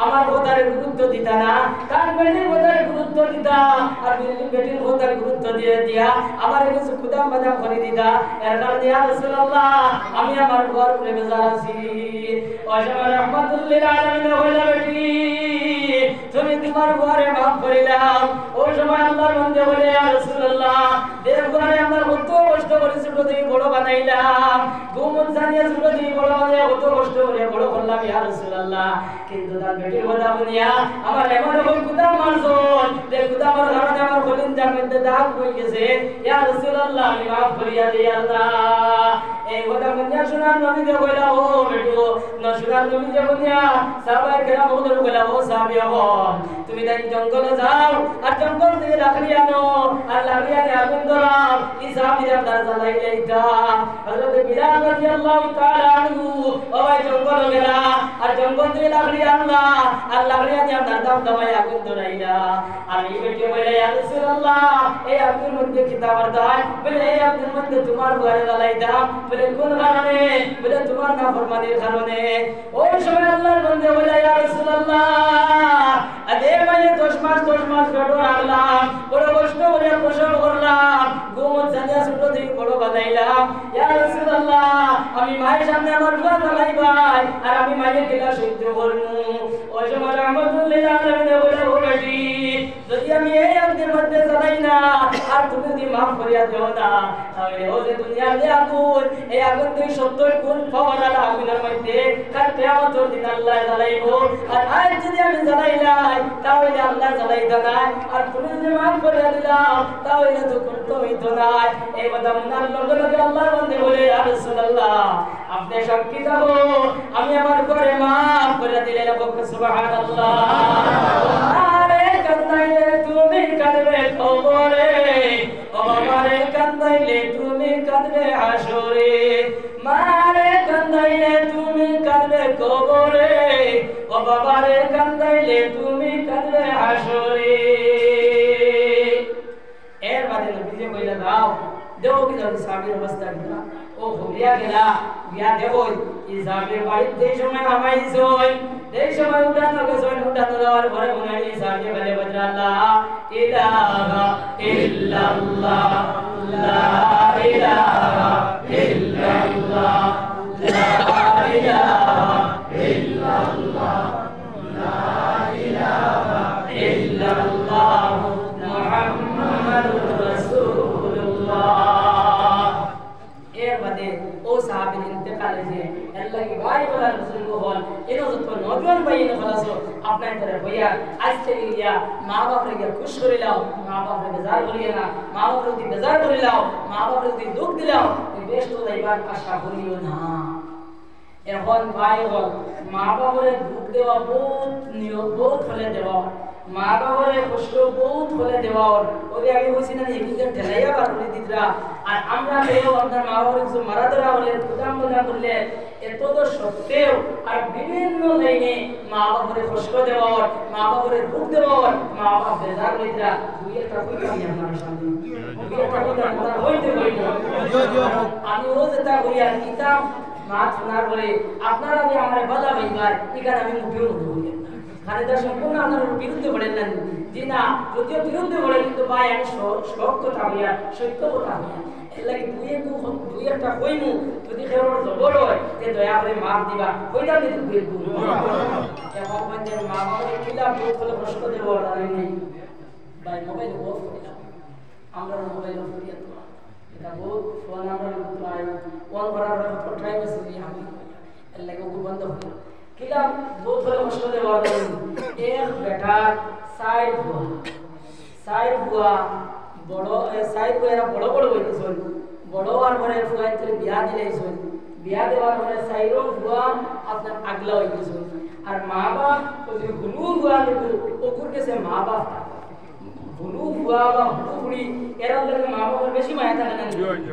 Speaker 1: আমার কথারে গুরুত্ব দিতা না তার বেটির কথারে গুরুত্ব দিতা আর বেটির কথারে গুরুত্ব দিয়ে দিয়া আমার কিছু গুদাম বাদাম করে দিতা এর কারণে ইয়া রাসূলুল্লাহ আমি আমার ঘর উপরে বেজার আছি ও সময় রাহমাতুল লিল আলামিন হইলা বেটি তুমি তোমার ঘরে মাফ করিলাম ও সময় আল্লাহর বান্দা বলে ইয়া রাসূলুল্লাহ দেব ঘরে আমার কত কষ্ট করে ছোট থেকে বড় বানাইলাম ঘুমত জানিয়া ছোট থেকে বড় বানাইয়া কত কষ্ট করে বড় করলাম ইয়া রাসূলুল্লাহ কিন্তু তার বেটির কথা বলিয়া আমার এমন এমন গুদাম মারছন যে গুদামের কারণে আমার কলিজার মধ্যে দাগ হয়ে গেছে ইয়া রাসূলুল্লাহ আমি মাফ করিয়া দিই আল্লাহ এই কথা বলিয়া সোনার নবী যে কইলা ও বেটো সোনার নবী যে বলিয়া সাহাবায়ে কেরাম ওদের কইলা ও সাহাবী হন তুমি তাই জঙ্গলে যাও আর জঙ্গল থেকে লাকড়ি আনো আর লাকড়ি আনে আগুন ধরাও এই সাহাবীরা তার জ্বালাই লাইতা হযরত বিলাল রাদিয়াল্লাহু তাআলা আনহু ও ভাই জঙ্গলে গেলা আর জঙ্গল থেকে লাকড়ি আনলা আর লাকড়ি আনে আপনার দাম দামাই আগুন ধরাইলা আর এই বেটি বলে ইয়া রাসূলুল্লাহ এই আগুনের মধ্যে কি দাবার দায় বলে এই আগুনের মধ্যে তোমার ঘরে জ্বালাইতা বলে কোন কারণে বলে তোমার নাফরমানির কারণে ওই সময় আল্লাহর বান্দা বলে ইয়া রাসূলুল্লাহ আদে ভাই 10 মাস পেটো রাখলাম বড় কষ্ট করে প্রসব করলাম ঘুমত জানিয়া ছোট থেকে বড় বানাইলাম ইয়া রাসূলুল্লাহ আমি মায়ের সামনে আমার বুয়া চালাই ভাই আর আমি মায়ের কেলা সহ্য করমু ওই সময় রাহমাতুল্লাহ আলাইহি বলে ও বেটি যদি আমি এই আগুনের মধ্যে জ্বালাই না আর তুমি যদি মাফ করিয়া দেও না তাহলে ও যে দুনিয়ার যে আগুন এই আগুন থেকে 70 গুণ পাওয়ার আগুনের মধ্যে কাল কিয়ামতের দিন আল্লাহ জ্বালাইবো আর আজ যদি আমি জ্বালাইলাই তাহলে আল্লাহ জ্বালাইতো না আর তুমি যদি মাফ করিয়া দিলাম তাহলে তো কষ্ট হইতো না এই কথা মনার লগে লগে আল্লাহর বান্দা বলে ইয়া রাসূলুল্লাহ আপনি সাক্ষী দাও আমি আমার ঘরে মাফ করিয়া দিলে সুবহানাল্লাহ আরে কান্দাইলে তুমি কাঁদবে কবরে ও বাবারে কান্দাইলে তুমি কাঁদবে হাসরে মারে কান্দাইলে তুমি কাঁদবে কবরে ও বাবারে কান্দাইলে তুমি কাঁদবে হাসরে এর বাদে নবীজি কইলা দাও দেও কি জানি সাবির অবস্থা কিনা ও হইয়া গেলা গিয়া দেও এই সাবির বাড়িতে এই সময় আমাইছই এই সময় উঠানো গেছই উঠানো দেওয়ার পরে উনাই সাবি বলে বদরাল্লাহ ইলাহা ইল্লাল্লাহ লা ইলাহা ইল্লাল্লাহ লা ইলাহা ইল্লাল্লাহ লা ইলাহা ইল্লাল্লাহ মুহাম্মাদুর রাসূলুল্লাহ এর বাদে ও সাহাবী ইন্তেকাল হয়েছে এর লাগি ভাই বলা বুজুর্গ হল এনো যত নজওয়ান ভাই এনো ফলাসো আপনার তরে হইয়া আজ থেকে গিয়া মা বাপরে গিয়া খুশ করে লাও মা বাপরে বেজার করিয়ে না মা বাপরে যদি বেজার করে লাও মা বাপরে যদি দুঃখ দিলাও এই বেশ তো যাইবার আশা করিও না এখন ভাই হল মা বাপরে দুঃখ দেওয়া বহুত নিয়ম বহুত ফলে দেওয়া মা বাবারে কষ্ট বহুত ফলে দেওয়া ওরে আগে বলছি না এগুলো ঠেলাইয়া বার করে দিতরা আর আমরা কেউ আপনার মা বাবার কিছু মারা ধরা হলে গুদাম গুদাম করলে এত তো সত্ত্বেও আর বিভিন্ন লাইনে মা বাবারে কষ্ট দেওয়া মা বাবারে দুঃখ দেওয়া মা বাবা বেজার হইতরা দুই একটা কই আমি আপনার সামনে দুই একটা কথা হইতে হইতো আমি ও যেটা হইয়া কিতাব মা শোনার পরে আপনারা আমি আমার বাধা ভাইবার এখানে আমি মুখেও হই খালেদা সম্পূর্ণ আপনার বিরুদ্ধে বলেন না জি না যদিও বিরুদ্ধে বলে কিন্তু ভাই আমি সব কথা হইয়া সত্য কথা হইয়া এর লাগে দুই একটা কইমু যদি কেউ জবর হয় তে দয়া করে মাফ দিবা কইটা দিতে দুই এখন পঞ্চায়েত মা বাবার কিলা বহুত হলে প্রশ্ন দেব জানেন নাই ভাই মোবাইল অফ করিলাম আমরা মোবাইল অফ করিয়া তো এটা বহুত ফোন আমরা প্রায় অন করার ট্রাই করছি আমি এর লাগে বন্ধ করি কিলা বহুত হলে প্রশ্ন দেব জানেন এক বেটা সাইড বুয়া বড় সাইড বুয়া বড় বড় হইতেছে বড় আর পরে ফুয়াই থেকে বিয়া দিলাইছে বিয়া দেওয়ার পরে সাইরো বুয়া আপনার আগলা হইতেছে আর মা বাপ ওই গুলু বুয়া দেখো ওকুর কাছে মা বাপ গুলু বুয়া বা হুড়ি এরা লাগে মা বাবার বেশি মায়া থাকে না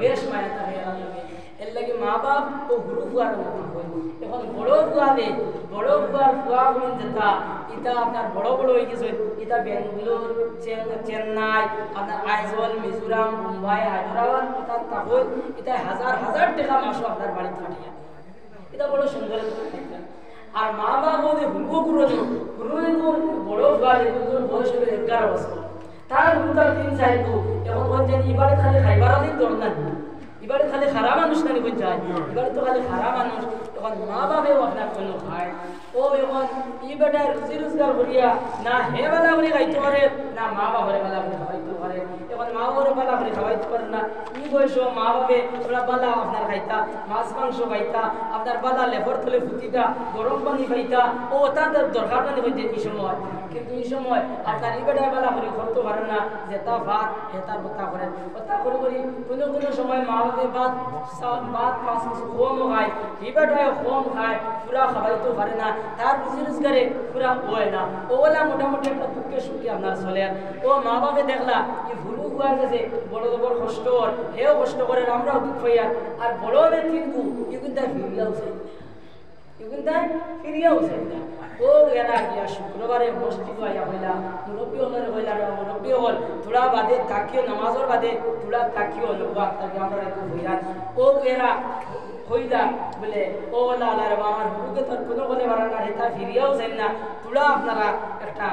Speaker 1: বেশ মায়া থাকে এরা লাগে এর লাগে মা বাপ ও গুলু বুয়ার মতো হয় এখন বড় বুয়া দে বড় বুয়ার বুয়া বলেন যেটা এটা আপনার বড় বড় হয়ে গেছে এটা বেঙ্গালোর চেন্নাই আপনার আইজল মিজোরাম মুম্বাই হায়দ্রাবাদ অর্থাৎ তাহলে এটা হাজার হাজার টাকা মাসে আপনার বাড়িতে পাঠিয়ে এটা বড় সুন্দর আর মা বাবা ওদের হুলবো বড় বুয়া বয়স হলো 11 বছর তার তার 3-4 এখন বলছেন এবারে খালি খাইবার দিন দরকার না এবারে খালি খারাপ মানুষ নাকি বলছে এবারে তো খালি খারাপ মানুষ এখন মা বাবাও আপনার কোনো খায় ও এখন ই বেটা রুজি রোজগার করিয়া না হে বেলা করে খাইতে পারে না মা বাবারে বেলা করে খাওয়াইতে পারে এখন মা বাবারে বেলা করে খাওয়াইতে পারে না ই বয়স মা বাবে ওরা বেলা আপনার খাইতা মাছ মাংস খাইতা আপনার বেলা লেবর তুলে ফুটিতা গরম পানি খাইতা ও তাদের দরকার পানি হইতে এই সময় কিন্তু এই সময় আপনার ই বেটা বেলা করে করতে পারে না যেটা ভাত হেতা ভত্তা করেন ভত্তা করে কোনো কোনো সময় মা বাবা বাদ মাছ মাংস কম খায় ই বেটায় কম খায় পুরা খাওয়াইতে পারে না তার রুজি রোজগারে পুরা হয় না ওলা মোটামুটি একটা দুঃখে সুখে আপনার চলে ও মা বাবা দেখলা এই ভুলু হুয়ার কাছে বড় বড় কষ্ট হেও কষ্ট করে আমরাও দুঃখ হইয়া আর বড় হবে কিন্তু এগুলো ফিরিয়াও চাই এগুলো ফিরিয়াও চাই না ও গেলা গিয়া শুক্রবারে মসজিদ আইয়া হইলা মুরব্বী হলের হইলা মুরব্বী হল থোড়া বাদে তাকিও নামাজের বাদে থোড়া তাকিও নবাক তাকে আমরা একটু হইলা ও গেলা হইলা বলে ও আল্লাহ রে আমার হুকে তোর কোনো বলে বারানা হেতা ফিরিয়াও যাই না তোরা আপনারা একটা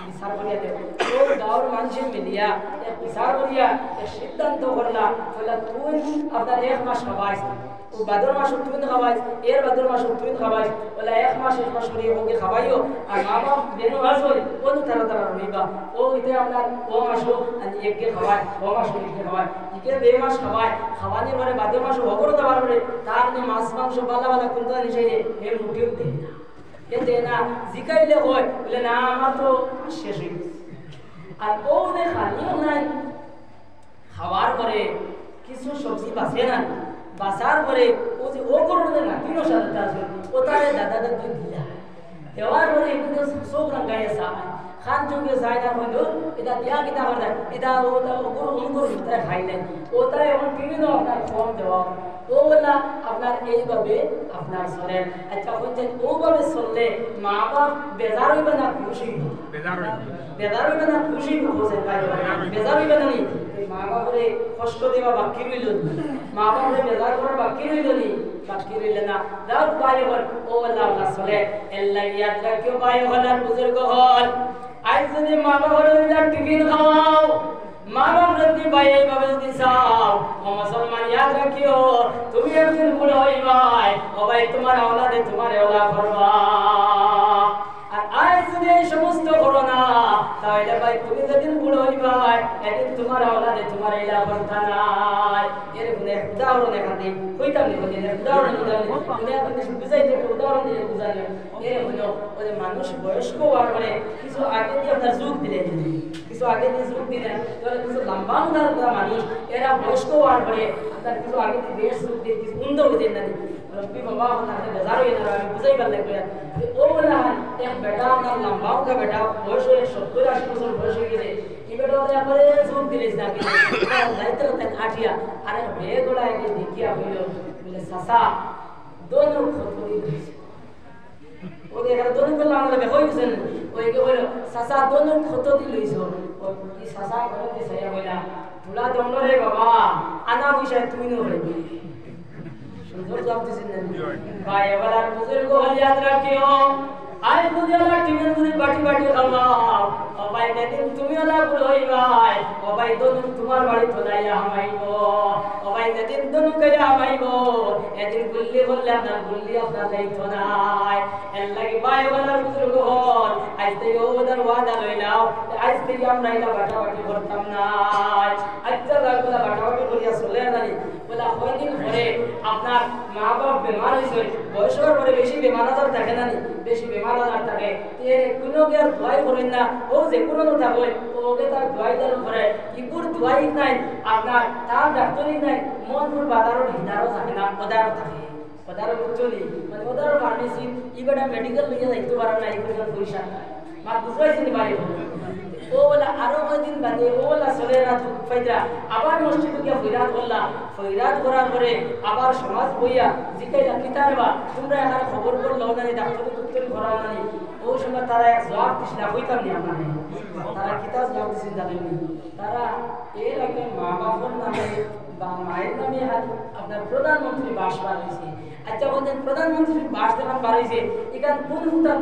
Speaker 1: বিচার করিয়া দেব ও গাঁর মানুষের মিলিয়া এক বিচার করিয়া এক সিদ্ধান্ত করলা বলে তুই আপনার 1 মাস খাবাইস ও ভাদ্র মাস তুই খাবাইস এর ভাদ্র মাস তুই খাবাইস বলে 1 মাস করিয়া ওকে খাবাইও আর মা বাপ যেন আসবে ও তারা তারা রইবা ও ইতে আপনার ও মাসও এককে খাওয়ায় ও মাসও এককে খাওয়ায় ইকে 2 মাস খাওয়ায় খাওয়ানি পরে ভাদ্র মাস হবর দেওয়ার পরে তার মাছ মাংস বালা বালা কোনটা নিশাইলে হে মুঠিও দেয় না এ দেয় না জিকাইলে হয় বলে না আমার তো শেষ হয়ে গেছে আর ও খালিও নাই খাওয়ার পরে কিছু সবজি বাঁচে না বাঁচার পরে ও যে ও করবে না 3 সাথে আসবে ও তারে দাদা দাদি দিলা দেওয়ার পরে এগুলো সব রঙায় সায় খান চুকে যায় না বন্ধু এটা দিয়া কিতা করে এটা ওটা ওগুলো অনুকূল ভিতরে খাই নাই ওটাই এখন বিভিন্ন আপনার ফর্ম দেওয়া ও বলা আপনার এইভাবে আপনার চলে আচ্ছা বলছেন ওভাবে চললে মা বাপ বেজার হইবে না খুশি বেজার হইবে না খুশি বলছেন বেজার হইবে না মা বাপরে কষ্ট দেওয়া বাকি রইল মা বাপরে বেজার করার বাকি রইল নি বাকি রইল না দাও পাই হল ও আল্লাহ আল্লাহ চলে আল্লাহ ইয়াদ রাখিও পাই হল আর বুজুর্গ হল আজ যদি মা বাবার টিফিন খাওয়াও মা বাপ যদি ভাই এইভাবে যদি চাও ও মুসলমান ইয়াদ রাখিও তুমি একদিন বুড়ো হইবাই ও ভাই তোমার আওলাদে তোমার আওলা করবা আর আজ যদি সমস্ত করো না তাহলে ভাই তুমি যেদিন বুড়ো হইবা এদিন তোমার আওলাদে তোমার এই লাভ নাই। এরকম উদাহরণ এখানে হইতাম নি বলি উদাহরণ বুঝাইতে উদাহরণ দিয়ে বুঝালেন। এর হলো ওই মানুষ বয়স্ক হওয়ার পরে কিছু আগে দিয়ে আপনার যুগ দিলেন, কিছু আগে দিয়ে যুগ দিলেন তাহলে কিছু লম্বা উদার মানুষ এরা বয়স্ক হওয়ার পরে আপনার কিছু আগে দিয়ে বেশ যুগ দিয়ে কিছু উন্নত হইতেন না রব্বি বাবা আপনার বেজার হয়ে যাবে। আমি বুঝাই পারলে ও বলে এক বেটা আপনার লম্বা উঠা বেটা বয়স হয়ে 70-80 বছর বয়স হয়ে গেছে এই বেটা একবারে যুগ দিলেন না দায়িত্ব করতেন আঠিয়া আর এক মেয়ে গোড়া একে দেখিয়া হইল বলে চাচা দোনো খতরি দিয়েছে ওকে এখানে দোনো করলে আমাদের হয়ে গেছেন ওইকে বলল চাচা দোনো খতরি লইছ কি চাচা ঘরে সাইয়া বললা তোলা দণ্ড রে বাবা আনা বিষয় তুমি নয় সুন্দর জবাব দিছেন ভাই এবার আর বুজুর্গ হল याद রাখিও আই বুঝলা টিমের মধ্যে বাটি বাটি খাওয়াও ও ভাই যেদিন তুমি ওলা বুড়ো হইবাই ও ভাই দোনো তোমার বাড়ি তোলাইয়া হামাইবো ও ভাই যেদিন দোনো কইয়া হামাইবো এদিন গুল্লি বললে আপনার গুল্লি আপনার দায়িত্ব নাই এর লাগি ভাই ওলা বুজুর্গ হল আজ থেকে ওদের ওয়াদা লইলাও আজ থেকে আমরা এটা বাটাবাটি করতাম না। আচ্ছা লাগলা বাটাবাটি করিয়া চলে জানি বলা কয়দিন পরে আপনার মা বাপ বেমার হয়েছে বয়সের পরে বেশি বেমার আজার থাকে না বেশি বেমার আজার থাকে কোনো আর দোয়াই করেন না ও যে কোনো থাকবে ওকে তার দোয়াই দেওয়ার পরে ইপুর দোয়াই নাই আপনার তার ডাক্তারই নাই মনপুর বাজারও ভিতরও থাকে না ওদারও থাকে ওদারও চলি মানে ওদারও ফার্মেসি ইবেটা মেডিকেল লিখে যাইতে পারে না এগুলো পয়সা মা বুঝাইছেন ভাই ও বলা আরো কয়দিন বাদে ও বলা চলে না ফাইদা আবার মসজিদে গিয়া ফিরাত করলা ফিরাত করার পরে আবার সমাজ বইয়া জিকাইলা কিতারবা তোমরা এখানে খবর করলো না ডাক্তার ডক্টর করাও না ও সময় তারা এক জবাব দিস না হইতাম নি আপনাকে তারা কিতাব জবাব দিছেন জানেন তারা এর আগে মা বাবার নামে বা মায়ের নামে আপনার প্রধানমন্ত্রী বাস বাড়াইছে। আচ্ছা বলেন প্রধানমন্ত্রী বাস যখন বাড়াইছে এখান কোন হুতার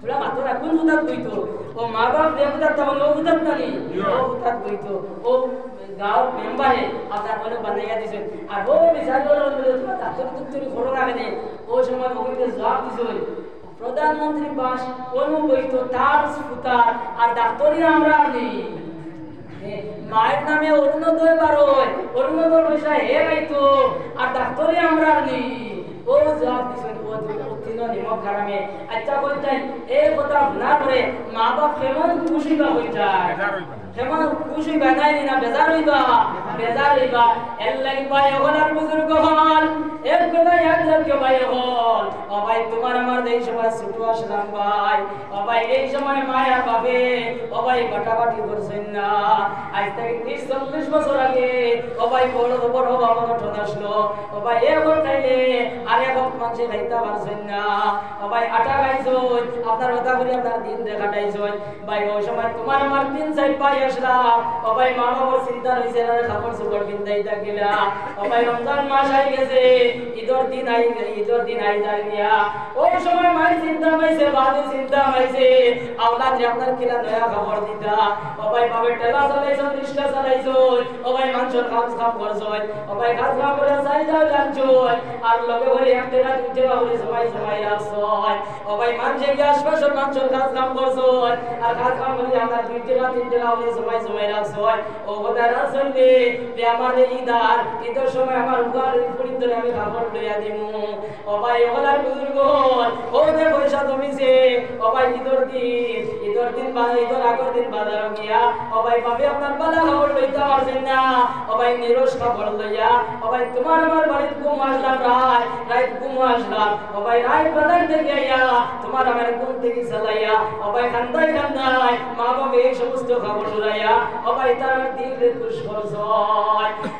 Speaker 1: তোরা মাত্রা কোন হুতার বইতো ও মা বাপ দেবতার তখন ও হুতার নানি ও হুতার বইতো ও গাঁও মেম্বারে আপনার বলে বানাইয়া দিছেন আর ও বিচার করে তোমরা ডাক্তার ডক্টরি করো না কেন ও সময় ওকে জবাব দিছে প্রধানমন্ত্রী বাস কোন বইতো তার হুতার আর ডাক্তারই আমরা নেই মায়ের নামে অরুণোদয় বারোয় অরুণোদয় পয়সা হে গাইতো আর ডাক্তারই আমরা নেই ও জবাব দিছেন ও তিন নিমক খারামে। আচ্ছা বলতেন এই কথা না করে মা বাপ কেমন খুশি বা হয়ে যায় কেমন খুশি বানাই না বেজার হইবা এর লাগি ভাই ওলার বুজুর্গ হল এক কথা ইয়াদ রাখিও ভাই হল ও ভাই তোমার আমার এই সময় ছোট আসলাম ভাই ও ভাই এই সময় মায়া পাবে ও ভাই বাটাবাটি করছেন না আজ থেকে 30-40 বছর আগে ও ভাই বড় বড় বাবা উঠন আসলো ও ভাই এবার খাইলে আর এক মানুষে খাইতে পারছেন না ও ভাই আটা খাইছই আপনার কথা বলি আপনার দিন দেখাটাইছই ভাই ওই সময় তোমার আমার 3-4 পাই আসলাম ও ভাই মা বাবার চিন্তা হইছে না কাপড় চোপড় কিনতে গেলা ও ভাই রমজান মাস আই গেছে ঈদের দিন আই যায় গিয়া ওই সময় মাই চিন্তা হইছে বাদে চিন্তা হইছে আওলাদ রে আপনার কিলা নয়া খবর দিতা ও ভাই বাবে টেলা চালাইছো রিস্কা চালাইছো ও ভাই মানুষের কাজ কাম করছো ও ভাই কাজ কাম করে চাই যাও জানছো আর লগে বলে এক টাকা 2 টাকা বলে সবাই রাখছো ও ভাই মানুষে কি আশপাশের মানুষের কাজ কাম করছো আর কাজ কাম করে আমরা 2 টাকা 3 টাকা বলে সবাই রাখছো ও কথা না শুনলে যে আমার ঈদের সময় আমার উপর পরিতরে আমি খবর লইয়া দিমু ও ভাই ওলার বুজুর্গ ও যে পয়সা জমিছে ও ভাই ঈদের দিন বা ঈদের আগের দিন বাজার গিয়া ও ভাই ভাবে আপনার বালা খবর লইতে পারছেন না ও ভাই নিরস খবর লইয়া ও ভাই তোমার আমার বাড়িতে ঘুম আসলাম রাত ঘুম আসলাম ও ভাই রাত বাজার থেকে আইয়া তোমার আমার ঘুম থেকে চালাইয়া ও ভাই কান্দাই মা বাবা এই সমস্ত খবর লইয়া ও ভাই তার দিল রে খুশ করছ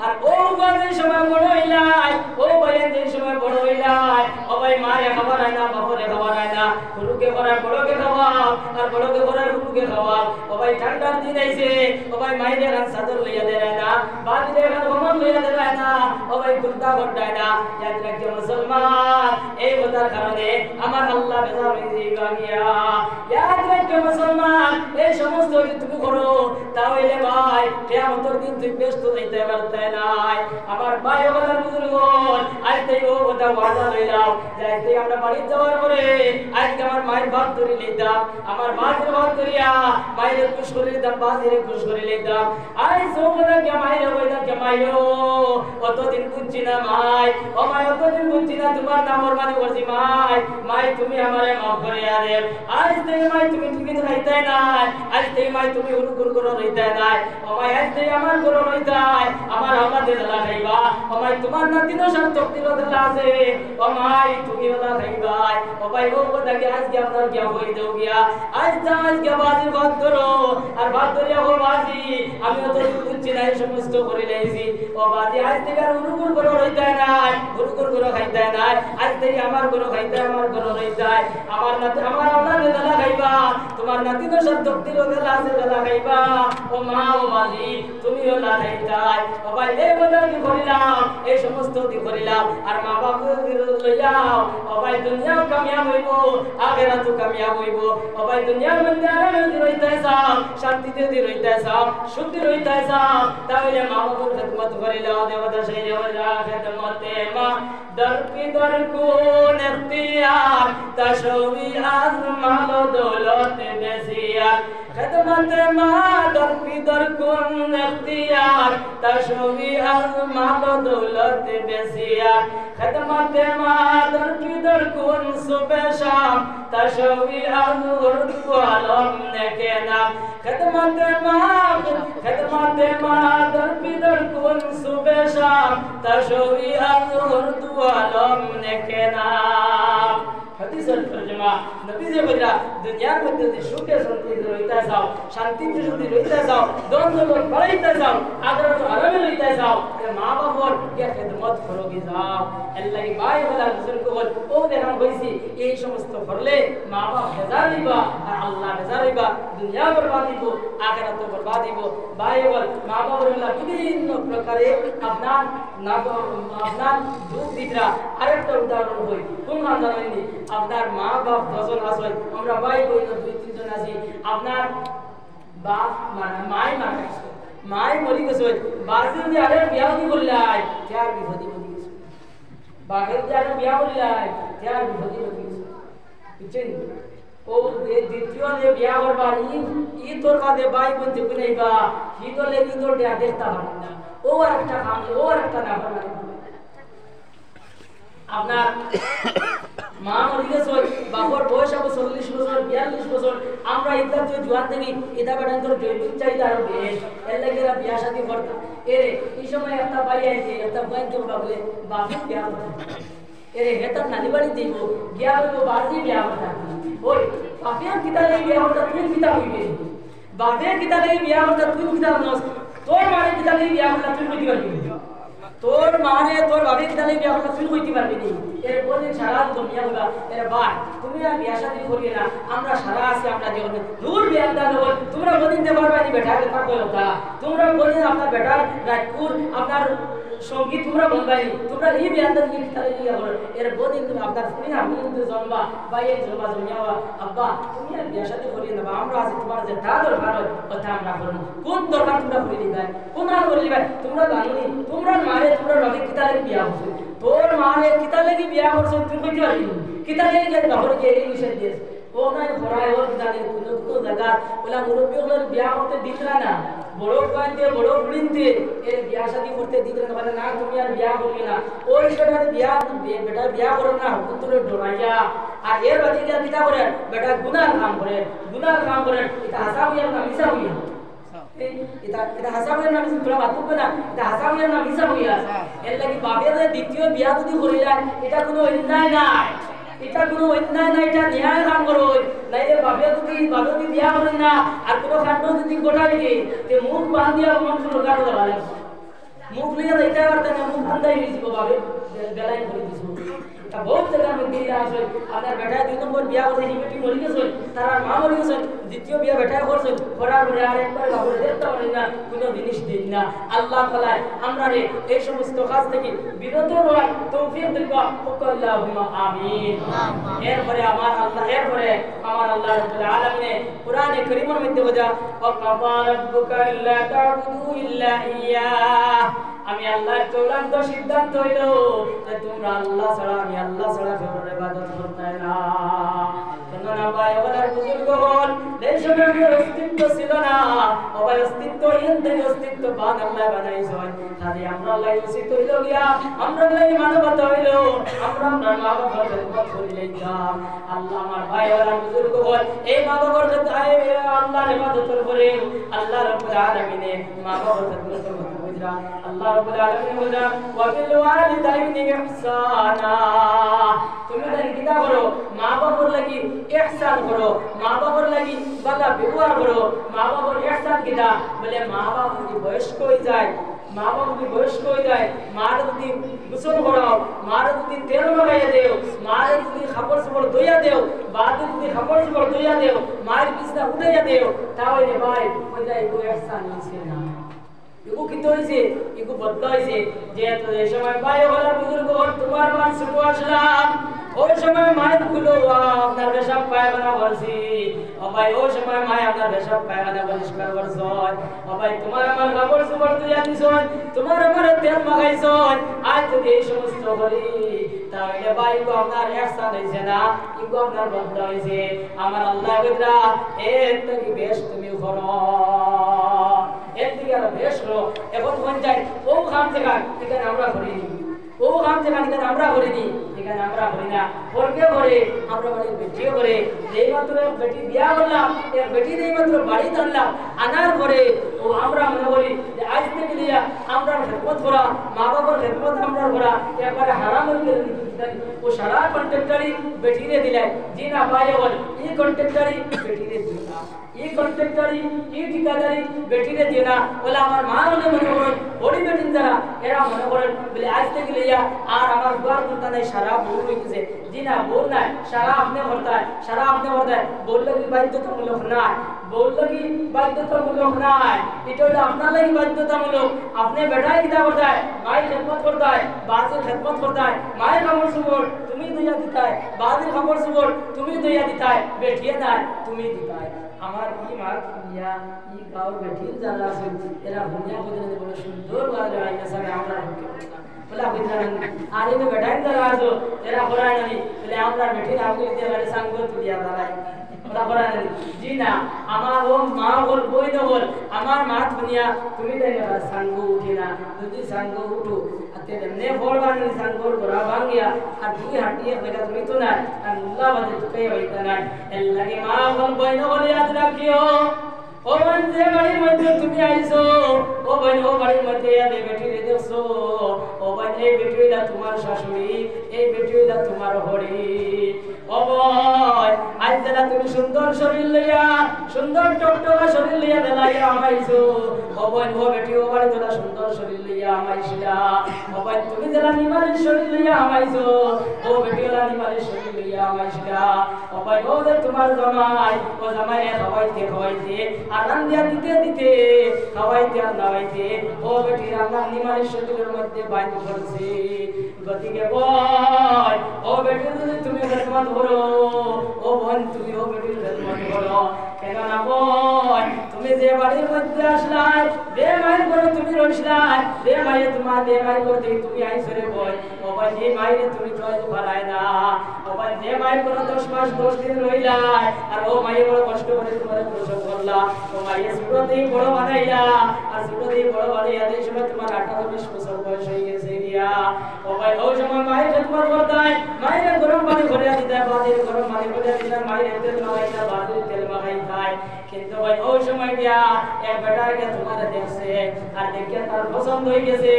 Speaker 1: আর ও বাজে সময় বড় হইলাই ও ভাই যে সময় বড় হইলাই ও ভাই মারে খবর আয় না বাপরে খবর আয় না গুরুকে করার বড়কে খাওয়াও আর বড়কে করার গুরুকে খাওয়াও ও ভাই ঠান্ডার দিন আইছে ও ভাই মাইরে গান সাদর লইয়া দেয় না বাদিরে গান ভ্রমণ লইয়া দেয় না ও ভাই কুর্তা গড্ডায় না ইয়াদ রাখো মুসলমান এই কথার কারণে আমার আল্লাহ বেজার হয়ে গিয়া ইয়াদ রাখো মুসলমান এই সমস্ত যদি তুমি করো তাহলে ভাই কিয়ামতের দিন তুই ব্যস্ত হইতে পারতে নাই আমার ভাই ওলার বুজুর্গ আজ থেকে ও কথা ওয়াদা লইলাও যে যাইতে আমরা বাড়ি যাওয়ার পরে আজকে আমার মায়ের ভাত ধরে লইতাম, আমার বাজের ভাত ধরিয়া মায়ের খুশ করে দিতাম, বাজের খুশ করে লইতাম। আই সোমনা কে মায়ের বইতা কে মাইও কতদিন বুঝছি না মাই, ও মাই কতদিন বুঝছি না তোমার নামর মানে করছি মাই, মাই তুমি আমারে মাফ করে আরে। আজ থেকে মাই তুমি ঠিকই খাইতে নাই, আজ থেকে মাই তুমি হুরুকুর করে রইতে নাই, ও মাই আজ থেকে আমার করে রইতাই, আমার আমাদের দালা খাইবা, ও মাই তোমার নাতি তো সব তকদির দালা আছে, ও মাই তুমি ওলা খাইবাই, ও ভাই ও কথা কি আজকে আপনার কি হই দেও গিয়া আজ যা আজকে বাজির ভাত ধরো আর ভাত ধরিয়া ও বাজি আমি তো বুঝছি না এই সমস্ত করে লাইছি, ও বাজি আজ থেকে আর হুরুকুর করে রইতে নাই, হুরুকুর করে খাইতে নাই, আজ থেকে আমার করে খাইতে আমার করে রইতে, আমার নাতি আমার আপনাদের দালা খাইবা, তোমার নাতি তো সব তকদির দালা আছে দালা খাইবা, ও মা ও বাজি তুমি ওলা খাইতাই, ও ভাই এই কথা কি করিলাম এই সমস্ত কি করিলাম আর মা বাবা লইয়াও, ও ভাই দুনিয়াও কামিয়াব হইব আখিরাতও কামিয়াব হইব, ও ভাই দুনিয়ার মধ্যে আরামে রইতে চাও, শান্তিতে রইতে চাও, সুখে রইতে চাও, তাহলে মা বাবার খিদমত করিলাও, দেবতা সেই দেবতা খিদমতে মা দর কি দর কোন ইখতিয়ার তাশবি আজমাল দৌলত বেসিয়ার, খিদমতে মা দর কি দর কোন ইখতিয়ার তাশবি আজমাল দৌলত বেসিয়ার, খিদমতে মা দর কি দর কোন সুবহ শাম তাশবি আজহুর আলম নেকে নাম, খিদমতে মা দর কি দর কোন সুবহ শাম তাশবি আজহুর আলম নেকে নাম। হাদিসের তরজমা নবী যে বলরা দুনিয়ার মধ্যে যদি সুখে শান্তিতে রইতে চাও, শান্তিতে যদি রইতে চাও, দ্বন্দ্ব বাড়াইতে চাও, আদর আরামে রইতে চাও, তে মা বাবার কে খিদমত করোগে যাও, আল্লাহ ভাই বলা রাসূল কো বল ও দেখান হইছি এই সমস্ত করলে মা বাপ বেজার হইবা আর আল্লাহ বেজার হইবা, দুনিয়া বরবাদ হইব আখিরাত বরবাদ হইব। ভাই বল মা বাবার হইলা বিভিন্ন প্রকারে আপনার দুঃখ দিতরা। আরেকটা উদাহরণ হই কোন জানেননি, আপনার মা বাপ 10 জন আছে, আমরা ভাই বোন 2-3 জন আছি, আপনার বাপ মাই মারা গেছে, মাই মরি গেছে, বাসি যদি আরে বিয়া দি করলাই চার বিপদি হয়ে গেছে, বাপের যদি আরে বিয়া করলাই চার বিপদি হয়ে গেছে, বুঝছেন? ও দ্বিতীয় যে বিয়া করবার ই তোর কাছে ভাই বোন যে নাইবা হি তো লেগে তোর দেখতা পারেন না, ও আরেকটা কাম ও আরেকটা না পারে। আপনার মা মরি গেছে, বাবার বয়স হবে 40 বছর 42 বছর, আমরা ইদা যে জোয়ান থেকে ইদা বেটান তোর জৈবিক চাহিদা আরো বেশ, এর লাগে এরা বিয়া শাদী করতাম। এরে এই সময় একটা ভাই আইছে, একটা বোন তো বাবলে বাপে বিয়া করতে, এরে হেতা নানি বাড়ি দিব গিয়া বলবো বাজি বিয়া করতে, ওই বাপে কিতা লাগি বিয়া করতে তুই কিতা হইবে, বাপে কিতা লাগি বিয়া করতে তুই কিতা নস, তোর মারে কিতা লাগি বিয়া করতে তুই কইতে পারবি, তোর মানে তোর ভাবি কিতা লাগি বিয়া করতে তুই কইতে পারবি নি। এর বলে সারা দুনিয়া বলা এর ভাই তুমি আর বিয়া শাদী করিয়ে না, আমরা সারা আছি, আমরা জীবন দূর বিয়া দান বল তোমরা বলিন দে পারবা নি বেটা কথা কইতা, তোমরা বলিন আপনার বেটার রাজপুর আপনার সঙ্গী তোমরা বলবাই, তোমরা এই বিয়া দান কি কিতা লাগি বিয়া করো, এর বলিন তুমি আপনার তুমি আমি কিন্তু জন্মা ভাই এই জন্মা জমিয়াওয়া আব্বা তুমি আর বিয়া শাদী করিয়ে না, আমরা আছি তোমার যে তা দরকার হয় কথা আমরা করব, কোন দরকার তোমরা করি দিবাই, কোন আর করি দিবাই, তোমরা জানোনি তোমরা মারে তোমরা ভাবি কিতা লাগি বিয়া করছো, তোর মারে কিতা লাগি বিয়া করছো তুই কইতে পারবি কিতা লাগি যে বাবার কে এই বিষয় দিয়েছ, ও নাই ভরায় ওর জানে কোন জায়গা ওলা মুরব্বি হলো বিয়া করতে দিতরা না, বড় কইতে বড় বুড়িনতে এর বিয়া শাদী করতে দিতরা না, না তুমি আর বিয়া করবি না, ওই বেটার বিয়া বেটা বিয়া করো না হুকুম তোরে ডরাইয়া, আর এর বাদে কিতা করে বেটা গুনাহ কাম করে এটা হাসাব হইয়া না মিছা হইয়া, এটা হাসাব হইয়া না মিছা তোরা বাত করবে না, এটা হাসাব হইয়া না মিছা হইয়া, এর লাগি বাপে যে দ্বিতীয় বিয়া যদি করিলা এটা কোনো অন্যায় নাই, এটা কোনো অন্যায় নাই, এটা ন্যায় কাম করো, নাইলে বাপে যদি বিয়া করেন না আর কোনো কাণ্ড যদি ঘটাই গে তে মুখ বান্ধিয়া মন শুরু কাটো দেওয়া লাগবে, মুখ লিয়া যাইতে পারতে না, মুখ বান্ধাই হয়েছিল বাপে বেলাই করে দিছিল, এটা বহুত জায়গার মধ্যে আছে। আপনার বেটায় 2 নম্বর বিয়া করছে বেটি মরি গেছে, তার মা মরি গেছে, দ্বিতীয় বিয়া বেটায় করছে, করার পরে আর একবার বাবুরে দেখতে পারেন না, কোনো জিনিস দিন না। আল্লাহ তাআলা আমরা রে এই সমস্ত কাজ থেকে বিরত হওয়ার তৌফিক দিক আল্লাহুম্মা আমিন। এরপরে আমার আল্লাহ রাব্বুল আলামিন কোরআনে কারীমের মধ্যে বলা ওয়া কাফা রাব্বুকা আল্লা তা'বুদু ইল্লা ইয়্যাহ আমি আল্লাহর চূড়ান্ত সিদ্ধান্ত হইল যে তোমরা আল্লাহ ছাড়া আমি আল্লাহ ছাড়া কারোর ইবাদত করতে না। কেননা ভাই ওনার বুজুর্গগণ এই সময় অস্তিত্ব ছিল না, ওই অস্তিত্বহীন থেকে অস্তিত্ববান আল্লাহ বানাইছেন। খালি আমরা আল্লাহ উচিত হইল গিয়া আমরা আল্লাহ মানবতা হইল আমরা মা বাবার খেদমত করিলেই যাম। আল্লাহ আমার ভাই ওনার বুজুর্গগণ এই মা বাবার আল্লাহর ইবাদতের করে আল্লাহ রাব্বুল আলামিনে মা বাবার খেদমতের কথা বুঝরা আল্লাহ রাব্বুল আলামিন বলেন ওয়া বিল ওয়ালিদাইনি ইহসানা। তুমি তার কিতা করো মা বাবার লাগি ইহসান করো, মা বাবার লাগি ভালো ব্যবহার করো। মা বাবার ইহসান কিতা বলে মা বাবা যদি বয়স্ক হয়ে যায়, মা বাবা যদি বয়স্ক হয়ে যায় মার যদি গোসল করাও, মার যদি তেল লাগাইয়া দেও, মার যদি কাপড় চোপড় ধুইয়া দেও, বাদে যদি কাপড় চোপড় ধুইয়া দেও, মায়ের বিছনা উঠাইয়া দেও, তাহলে ভাই ওইটা এগো ইহসান হইছে না, এগো কি হইছে, এগো বদলা হইছে। যেহেতু এই সময় ভাই ওরা বুজুর্গ তোমার মান ছোট আসলাম, ওই সময় মায়ের গুলো আপনার পেশাব পায়খানা করছি, ও ভাই ওই সময় মায় আপনার পেশাব পায়খানা পরিষ্কার করছ, ও ভাই তোমার আমার কাপড় চোপড় ধুইয়া দিছ, তোমার আমার তেল মাখাইছ। আজ যদি এই সমস্ত করি তাহলে ভাই গো আপনার ইহসান হইছে না, ইগো আপনার বদলা হইছে। আমার আল্লাহ কইরা এর থেকে বেশ তুমি করো, এর থেকে আরো বেশ করো। এখন কোন যায় ও খাম থেকে এখানে আমরা করি, ও কাম যেখানে আমরা করিনি এখানে আমরা করি না, পরকে করে আমরা বাড়ির বেটিও করে। যেই মাত্র বেটি বিয়া করলাম এক বেটি এই মাত্র বাড়ি আনলাম, আনার পরে ও আমরা মনে করি যে আজ থেকে দিয়া আমরা খেদমত করা, মা বাবার খেদমত আমরা করা একবারে হারাম হয়ে ও সারা কন্ট্রাক্টরি বেটিরে দিলাই। জি না ভাই বল এই কন্ট্রাক্টরি বেটিরে দিও না, এই কন্ট্রাক্টরি এই ঠিকাদারি বেটিরে দিও না। বলে আমার মা হলে মনে করেন বড়ি বেটিন যারা এরা মনে করেন বলে আজ থেকে লইয়া আর আমার দুয়ার করতে নাই সারা বউ হয়ে গেছে। জি না বউ নাই, সারা আপনি করতায়, সারা আপনি করতায়। বললে কি বাধ্যতামূলক নাই, বললে কি বাধ্যতামূলক নাই, এটা হলো আপনার লাগি বাধ্যতামূলক। আপনি বেটাই কিতা করতায় মায়ের খেদমত করতায়, বাসের খেদমত করতায়, মায়ের কাপড় চোপড় তুমি দইয়া দিতায়, বাসের কাপড় চোপড় তুমি দইয়া দিতায়, বেঠিয়ে নাই তুমি দিতায়। আমার ই মার দুনিয়া ই গাঁর বেঠির যারা আছে এরা দুনিয়া পর্যন্ত বড় সুন্দর ভাবে আইতাছে আমরা বলে আপনি জানেন। আর এই বেটাই যারা আছে এরা পড়ায় না বলে আমরা বেঠির আগে দিতে পারে সাঙ্গ তুলিয়া দাঁড়াই ওরা পড়ায় না। জি না আমার ও মা বল বই না বল আমার মা দুনিয়া তুমি দেয় না সাঙ্গ উঠে না, যদি সাঙ্গ উঠো আতে নে বল বানি সাঙ্গর গোরা ভাঙ্গিয়া আর দুই হাটিয়ে বেটা তুমি তো না আর আল্লাহ বাদে তুই হইতা না। এর লাগে মা বল বই না বলে याद রাখিও ও মন যে বাড়ির মধ্যে তুমি আইছো, ও বোন ও বাড়ির মধ্যে আদে বেটি রে দেখছো, ও বোন এই বেটিটা তোমার শাশুড়ি, এই বেটিটা তোমার হরি। ও বোন আজ যারা তুমি সুন্দর শরীর লইয়া সুন্দর টকটকা শরীর লইয়া দেলাইয়া আমাইছো, ও বোন ও বেটি ও বাড়ি যারা সুন্দর শরীর লইয়া আমাইছিলা, ও বোন তুমি যারা নিমালের শরীর লইয়া আমাইছো, ও বেটি ওরা নিমালের শরীর লইয়া আমাইছিলা। ও বোন ও যে তোমার জামাই, ও জামাই খাওয়াইতে খাওয়াইতে আর রান্দিয়া দিতে দিতে খাওয়াইতে আর নাওয়াইতে ও বেটি রান্না নিমালের শরীরের মধ্যে বাইন্ধ করছে। গতিকে বোন ও বেটি যদি তুমি খেদমত করো, ও বোন তুমি ও বেটির খেদমত করো। কেননা বোন তুমি যে বাড়ির মধ্যে আসলাই বে মায়ের করে তুমি রইসলাই, বে মায়ের তোমার বে মায়ের করতে তুমি আইছো রে বোন। ও বোন যে মায়ের তুমি চলতে পারায় না, ও বোন যে মায়ের করে 10 মাস 10 দিন রইলাই আর ও মায়ের বড় কষ্ট করে তোমার প্রসব করলা, ও মায়ের ছোটতেই বড় বানাইলা আর ছোটতেই বড় বানাইয়া এই সময় তোমার 18-20 বছর বয়স হয়ে গেছে গিয়া। ও ভাই ওই সময় মায়ের খেদমত করতায়, মায়ের গরম পানি ভরিয়া দিতায়, বাদের গরম পানি ভরিয়া দিতায়, মায়ের তেল মাখাইতা, বাদের তেল মাখাইতায়। কিন্তু ভাই ওই সময় দিয়া এক বেটাকে তোমার দেখছে আর দেখিয়া তার পছন্দ হয়ে গেছে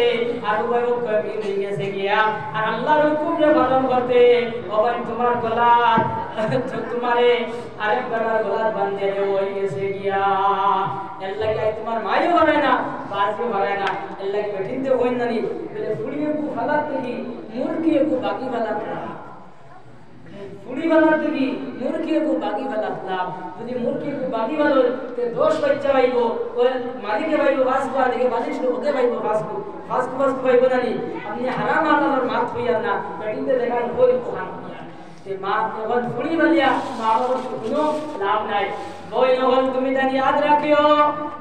Speaker 1: আর ভাই ও কবি হয়ে গেছে গিয়া আর আল্লাহর হুকুমে পালন করতে ও ভাই তোমার গলা তোমারে আরেক বেটার গলা বাঁধে হয়ে গেছে গিয়া। এর লাগে তোমার মাইও হয় না বাসও হয় না, এর লাগে বেঠিনতে হই না নি বলে ফুড়িয়ে কু ফালাত থেকে মুরগিয়ে কু বাকি ফালাত না, ফুড়ি ফালাত থেকে মুরগিয়ে কু বাকি ফালাত না। যদি মুরগিয়ে কু বাকি ফালো তে 10 বাচ্চা পাইব, ওই মালিকে পাইব ফাসকু আর দিকে বালিশ ওকে পাইব ফাসকু ফাসকু ফাসকু পাইব না নি। আপনি হারাম হালালের মাত হইয়া না বেঠিনতে দেখান কই খান তে মা যখন ফুড়ি বালিয়া মা বাবার কোনো লাভ নাই বই নহল তুমি তা ইয়াদ রাখিও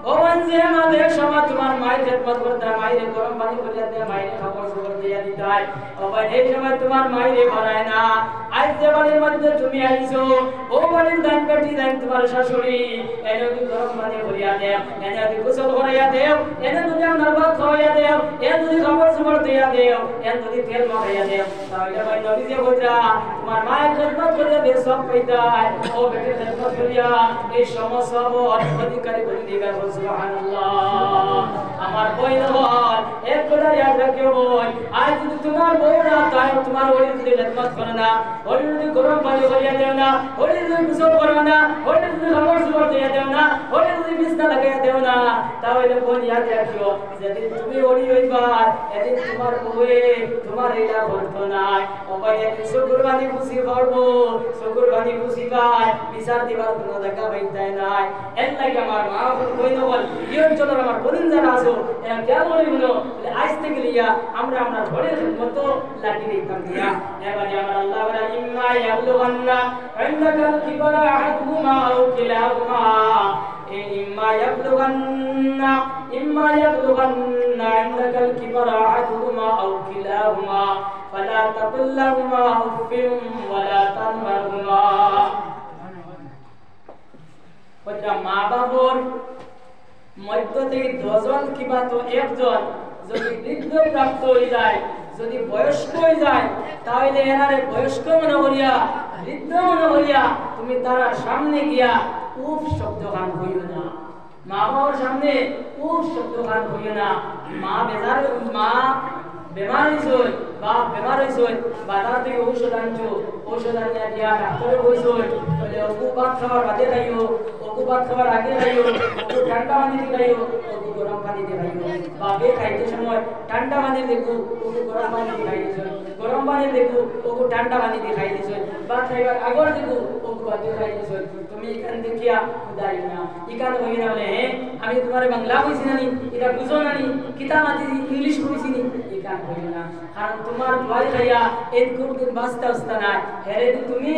Speaker 1: ভগবান যে আমাদের সময় তোমার মায়ের খেদমত করতে মায়ের গরম পানি করিয়া দে মায়ের খাবার খাবার দিয়া দিতে হয় বাবা এই সময় তোমার মায়ের ভরায় না আজ যে বাড়ির মধ্যে তুমি আইছো ও বাড়ির ধান কাটি দেন তোমার শাশুড়ি এনে যদি গরম পানি করিয়া দেও এনে যদি গোসল করাইয়া দেও এনে যদি আমার ভাত খাওয়াইয়া দেও এনে যদি খাবার খাবার দিয়া দেও এনে যদি তেল মাখাইয়া দেও তাহলে ভাই নবী যে বলরা তোমার মায়ের খেদমত করিয়া দে সব কইতায় ও বেটির খেদমত করিয়া এই সমস্ত অধিকারী করে দিবে সুবহানাল্লাহ আমার বই নহল এক কথা याद রাখিও বই আজ যদি তোমার বউ না তাই তোমার ওই যদি খেদমত করে না ওই যদি গরম পানি করিয়া দেও না ওই যদি গোসল করো না ওই যদি খাবার খাবার দিয়া দেও না ওই যদি বিছনা লাগাইয়া দেও না তাহলে বই याद রাখিও যেদিন তুমি ওই হইবার এদিন তোমার বউয়ে তোমার এইটা করতো না ও ভাই একদিন শুকরবানি খুশি করবো শুকরবানি খুশি পায় বিচার দিবার কোনো দেখা পাইতে নাই এর লাগে আমার মা কই নবল এই অঞ্চলের আমার বদিন যারা আছো এরা কেন বলিগুলো আজ থেকে লিয়া আমরা আমরা ঘরের মতো লাগি দিতাম দিয়া এবারে আমার আল্লাহ বলে ইম্মা ইয়াবলুগান্না ইন্দাকাল কিবারা আহাদুহুমা আও কিলাহুমা ইম্মা ইয়াবলুগান্না ইন্দাকাল কিবারা আহাদুহুমা আও কিলাহুমা ফালা তাকুল লাহুমা উফিন ওয়ালা তানহারহুমা ওটা মা বাবার মধ্য থেকে 10 জন কিবা তো একজন যদি বৃদ্ধ প্রাপ্ত হয়ে যায় যদি বয়স্ক হয়ে যায় তাহলে এনারে বয়স্ক মনে করিয়া বৃদ্ধ মনে করিয়া তুমি তার সামনে গিয়া উফ শব্দ গান কইও না মা বাবার সামনে উফ শব্দ গান কইও না মা বেমার হইছই বাপ বেমার হইছই বাজার থেকে ঔষধ আনছো ঔষধ আনিয়া দিয়া ডাক্তারে কইছই বলে ওকু ভাত খাবার বাদে খাইও ওকু ভাত খাবার আগে খাইও ওকু ঠান্ডা পানি দিয়ে খাইও ওকু গরম পানি দিয়ে খাইও বাপে খাইতে সময় ঠান্ডা পানি দেখো ওকু গরম পানি দিয়ে খাইছো গরম পানি দেখো ওকু ঠান্ডা পানি দিয়ে খাইছো ভাত খাইবার আগর দেখো ওকু ভাত দিয়ে খাইছো তুমি এখান দেখিয়া উদাই না এখান হই না বলে আমি তোমারে বাংলা কইছি নানি এটা বুঝো নানি কিতা মাতি ইংলিশ কইছি নি এখান হই না কারণ তোমার ভাই খাইয়া এই কোনদিন বাঁচতে আসতে না হেরে তুমি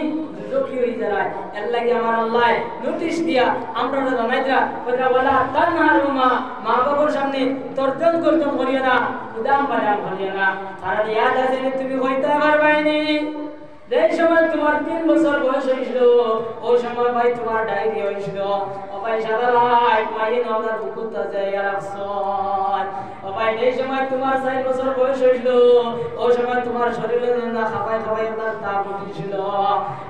Speaker 1: দুঃখী হই যারায় এর লাগি আমার আল্লাহ নোটিশ দিয়া আমরা জানাইতা কথা বলা তানহারুমা মা বাবার সামনে তর্জন করতম করিও না উদাম বাদাম করিও না কারণ ইয়াদ আছে তুমি হইতে পারবাইনি যেই সময় তোমার 3 বছর বয়স হইছিল ওই সময় ভাই তোমার ডায়রি হইছিল ও ভাই সাদালাই মাইন আপনার বুকুতা জায়গা রাখছন ও ভাই যেই সময় তোমার 4 বছর বয়স হইছিল ওই সময় তোমার শরীরে না খাবাই খাবাই আপনার তাপ উঠেছিল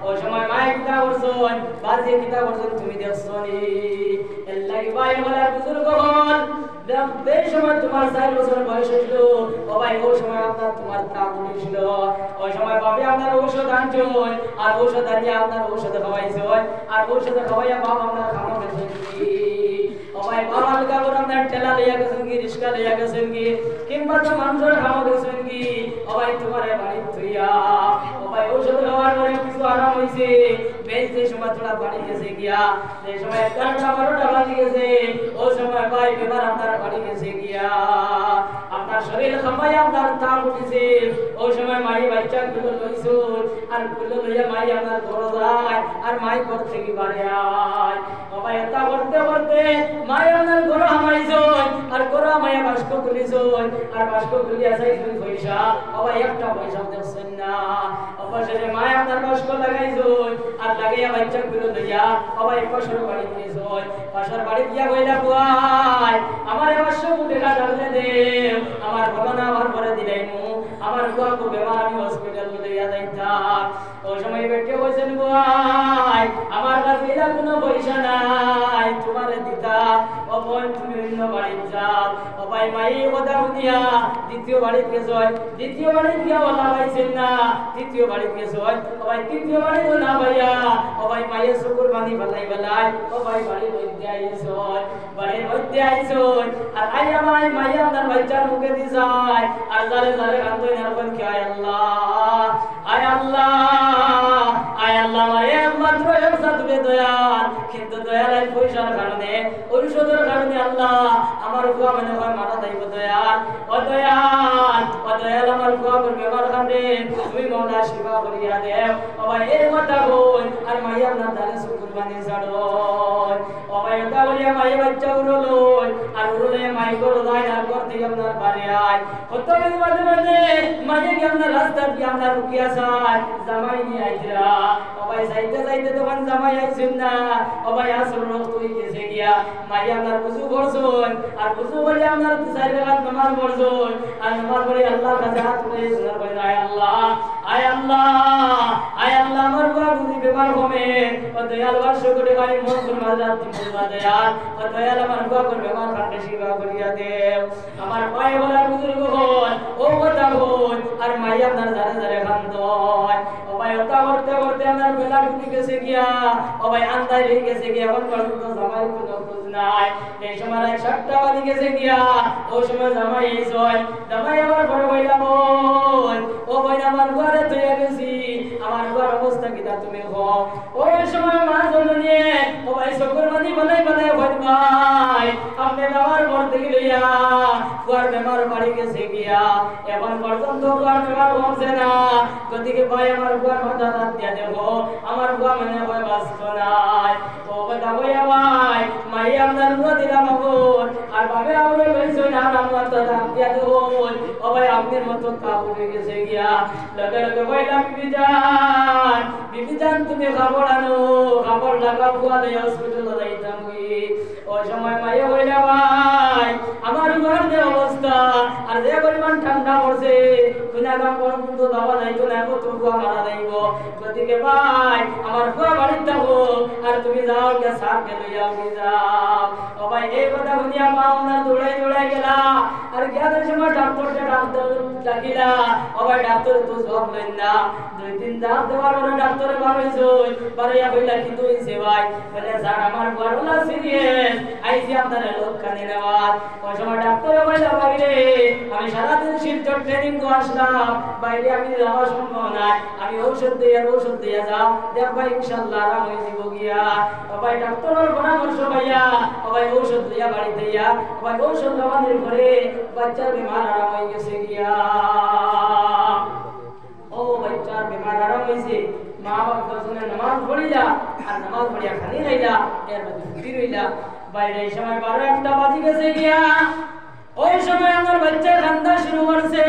Speaker 1: ওই সময় মাই কিতা করছন বাজে কিতা করছন তুমি দেখছনি এর লাগি ভাই বলা বুজুর্গ হল যেই সময় তোমার 4 বছর বয়স হইছিল ও ভাই ওই সময় আপনার তোমার তাপ উঠেছিল ওই সময় বাবা আপনার ঔষধ আনছো আর ঔষধ আনিয়ে আপনার ঔষধ খাওয়াইছো আর ঔষধ খাওয়াইয়া বাবা আপনার খাওয়া গেছেন কি ও ভাই বাবা লুকা করে আপনার ঠেলা লইয়া গেছেন কি রিস্কা লইয়া গেছেন কি কিংবা তো মানুষের খাওয়া গেছেন কি ও ভাই তোমার বাড়ি থইয়া ও ভাই ঔষধ খাওয়ার পরে কিছু আরাম হইছে বেশ যে সময় তোরা বাড়ি গেছে গিয়া যে সময় 11টা 12টা বাজে গেছে ওই সময় ভাই এবার আপনার বাড়ি গেছে গিয়া আপনার শরীর খামাই আপনার তাপ উঠেছে ওই সময় মাই বাচ্চা গুলো লইছো আর গুলো লইয়া মাই আপনার ঘর যায় আর মাই ঘর থেকে বাড়ি আয় ও ভাই এটা করতে করতে মাই আপনার ঘর হামাইছো আর ঘর মাইয়া বাস্ক খুলিছো আর বাস্ক খুলিয়া চাইছো পয়সা ও ভাই একটা পয়সা দেখছেন না অবশেষে মাই আপনার বাস্ক লাগাইছো আর লাগাইয়া বাচ্চা গুলো লইয়া ও ভাই পাশের বাড়ি গিয়েছো পাশের বাড়ি গিয়া কইলা বুয়াই আমার বাস্ক দেখা যাবে দেব আমার ভগবান আমার ঘরে দিলাইমু আমার বুয়া কো বেমার আমি হসপিটাল লইয়া যাইতাম ওই সময় বেটে কইছেন বুয়াই আমার কাছে এলা কোনো পয়সা নাই তোমারে দিতা ও বোন তুমি অন্য বাড়ি যাও ও ভাই মাই কথা দিয়া দ্বিতীয় বাড়ি গেছো দ্বিতীয় বাড়ি গিয়া বলা পাইছেন না তৃতীয় বাড়ি গেছো ও ভাই তৃতীয় বাড়ি না ভাইয়া ও ভাই মাইয়ে শুকুর বানি বালাই বালাই ও ভাই বাড়ি মধ্যে আইছো বাড়ির মধ্যে আইছো আর আইয়া মাই মাইয়া আপনার বাচ্চার মুখে দি যায় আর জারে জারে কান্দই নারবেন কি আয় আল্লাহ আয় আল্লাহ আয় আল্লাহ আমার একমাত্র একসাথে দয়াল কিন্তু দয়ালের পয়সার কারণে ঔষধের কারণে আল্লাহ আমার আমার ফুয়া মনে হয় মারা যাইব দয়াল ও দয়াল ও দয়াল আমার ফুয়া করবে আমার কান্দে তুমি মওলা শিফা করিয়া দেও ও ভাই এর কথা বল আর মাইয়া না দালে কুরবানি ছাড়ো ও ভাই ওটা বলিয়া মাইয়া বাচ্চা উড়লো আর উড়লে মাই গরু যায় আর ঘর থেকে আপনার বাড়ি আয় কত মাঝে মাঝে মাঝে কি আপনার রাস্তা দিয়ে আপনার রুকিয়া যায় জামাই নিয়ে আইছিলা ও ভাই যাইতে যাইতে তখন জামাই আইছেন না ও ভাই আসর রক্ত হয়ে গেছে গিয়া মাই আপনার বুঝু করছুন আর বুঝু বলে আপনার চার রাকাত নামাজ পড়ছুন আর নামাজ পড়ে আল্লাহর কাছে হাত তুলে সুন্দর করে আয় আল্লাহ আয় আল্লাহ আয় আল্লাহ আমার বুয়া বুঝি বেমার কমে ও দয়াল বর্ষ করে গাড়ি মন করে মাজাত দিবা দয়াল ও দয়াল আমার বুয়া করে বেমার কাটে শিবা করিয়া দেও আমার পায়ে বলা বুজুর্গ হন ও কথা হন আর মাই আপনার জারে জারে খান্দয় ও ভাই ওটা করতে করতে আমার বেলা ডুবে গেছে গিয়া ও ভাই আন্দাজ হয়ে গেছে গিয়া এখন পর্যন্ত জামাই কোনো খোঁজ নাই এই সময় 7টা বাজে গেছে গিয়া ও সময় জামাই এসেছে জামাই আমার বড় হইলাম ও ভাই আমার ঘরে তুই গেছি আমার ঘর অবস্থা কি তা তুমি হও ওই সময় মা জননী ও ভাই সকল মানি বলাই বলাই ভাই আপনি আমার ঘর থেকে লইয়া ফুয়ার বেমার বাড়ি গেছে গিয়া এখন পর্যন্ত ফুয়ার বেমার কমছে না গতিকে ভাই আমার ফুয়ার মাথা রাত দিয়া দেখো আমার ফুয়া মনে হয় বাঁচত নাই ও কথা কইয়া ভাই মাই আপনার মুখ দিলাম আগুন আর ভাবে আমরা লইছো না আমার তো রাত দিয়া দেখো ও ভাই আপনার মতো কাবু হয়ে গেছে গিয়া লগে লগে কইলাম বিবিজান তুমি খাবার আনো খাবার লাগা ফুয়া লইয়া হসপিটালে যাইতাম ওই সময় মাইয়া কইলা ভাই আমার ঘর যে অবস্থা আর যে পরিমাণ ঠান্ডা পড়ছে কুনাগাম পর্যন্ত যাওয়া যাইতো না কত ফুয়া মারা যাইব গতিকে ভাই আমার ফুয়া বাড়িতে থাকো আর তুমি যাও কে সাথে লইয়া যাও ও ভাই এই কথা শুনিয়া মা ওনার দৌড়াই দৌড়াই গেলা আর গিয়াদের সময় ডাক্তার ডাকিলা ও ভাই ডাক্তার তো সব লইন না 2-3 দাঁত দেওয়ার পরে ডাক্তারে বার হইছে বাড়িয়া কইলা কি হইছে ভাই বলে স্যার আমার গরলা সিরিয়াস আইছি আপনার লোক কানে নেওয়ার ওই সময় ডাক্তারে কইলা ভাই রে আমি সারাদিন শিলচর ট্রেনিং করে আসলাম বাইরে আমি যাওয়া সম্ভব না আমি ঔষধ দিয়া যাও দেখ ভাই ইনশাআল্লাহ আরাম হয়ে যাব গিয়া ও ভাই ডাক্তারের পরামর্শ পাইয়া ও ভাই ঔষধ দিয়া বাড়ি দিয়া ও ভাই ঔষধ খাওয়ানোর পরে বাচ্চার বিমার আরাম হয়ে গেছে গিয়া ও বাচ্চার বিমার আরাম হইছে মা বাপ দর্শনে নামাজ পড়িলা আর নামাজ পড়িয়া খালি রইলা এর মধ্যে ছুটি রইলা বাইরে এই সময় 12-1টা বাজে গেছে গিয়া ওই সময় আমার বাচ্চা কান্দা শুরু করছে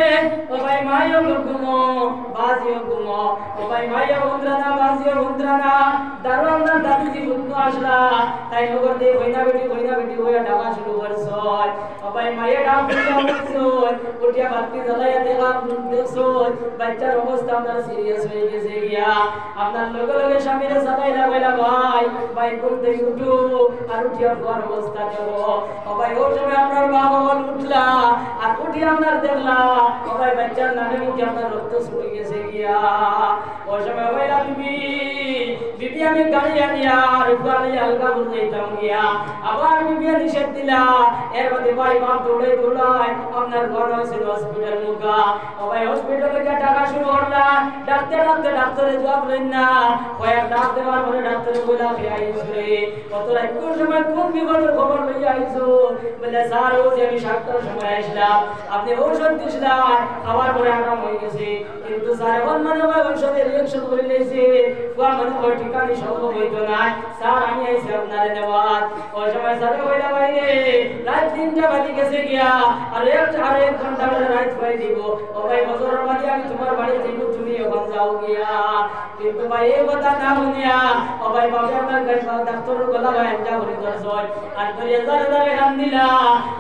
Speaker 1: ও ভাই মাইও ঘুমো বাজিও ঘুমো ও ভাই মাইও বন্ধুরা বাজিও বন্ধুরা দারোয়ানদার দাদিজি বুদ্ধ আসলা তাই নগর দিয়ে কইনা বেটি হইয়া ডাকা শুরু করছ ও ভাই মাইয়া ডাক দিয়া উঠছো উঠিয়া বাতি জ্বালাইয়া দেখছো বাচ্চার অবস্থা আপনার সিরিয়াস হয়ে গেছে গিয়া আপনার লগে লগে স্বামীরে সাদাইলা কইলা ভাই ঘুম থেকে উঠো আর উঠিয়া ঘর অবস্থা দেখো ও ভাই ওই সময় আপনার বাবা উঠলা আর উঠি আপনার দেখলা ও ভাই বাচ্চার নামে মুখে আপনার রক্ত ছুটে গেছে গিয়া ওই সময় হইলা বিবি আমি গাড়ি আনিয়া আর গাড়ি হালকা বুঝাইতাম গিয়া আবার বিবি নিষেধ দিলা এর মধ্যে ভাই বাপ দৌড়াই আপনার ঘর হয়েছিল হসপিটাল মুখা ও ভাই হসপিটালে গিয়ে টাকা শুরু করলা ডাক্তারে জবাব দেন না কয়েক ডাক দেওয়ার পরে ডাক্তারে বইলা আইসে কত কোন সময় কোন বিপদের খবর লইয়া আইসো বলে স্যার ও যে আমি 7টার সময় আসলাম আপনি ঔষধ দিছিলেন খাওয়ার পরে আরাম হয়ে গেছে কিন্তু স্যার এখন মানে ঔষধের রিঅ্যাকশন করে নিয়েছে ফুয়া মানে ওই ঠিকানি সম্ভব হইতো না স্যার আমি আইছি আপনারে নেওয়ার ওই সময় স্যার কইলা ভাই রে রাত 3টা বাজে গেছে গিয়া আর 1 ঘন্টা পরে রাত হয়ে দিব ও ভাই বছরের বাদে আমি তোমার বাড়ি যাইব তুমি ওখান যাও গিয়া কিন্তু ভাই এই কথা না শুনিয়া ও ভাই বাবা আপনার গাড়ি ডাক্তারের গলা ভাই একটা করে ধরছয় আর ধরে ধরে কান্দিলা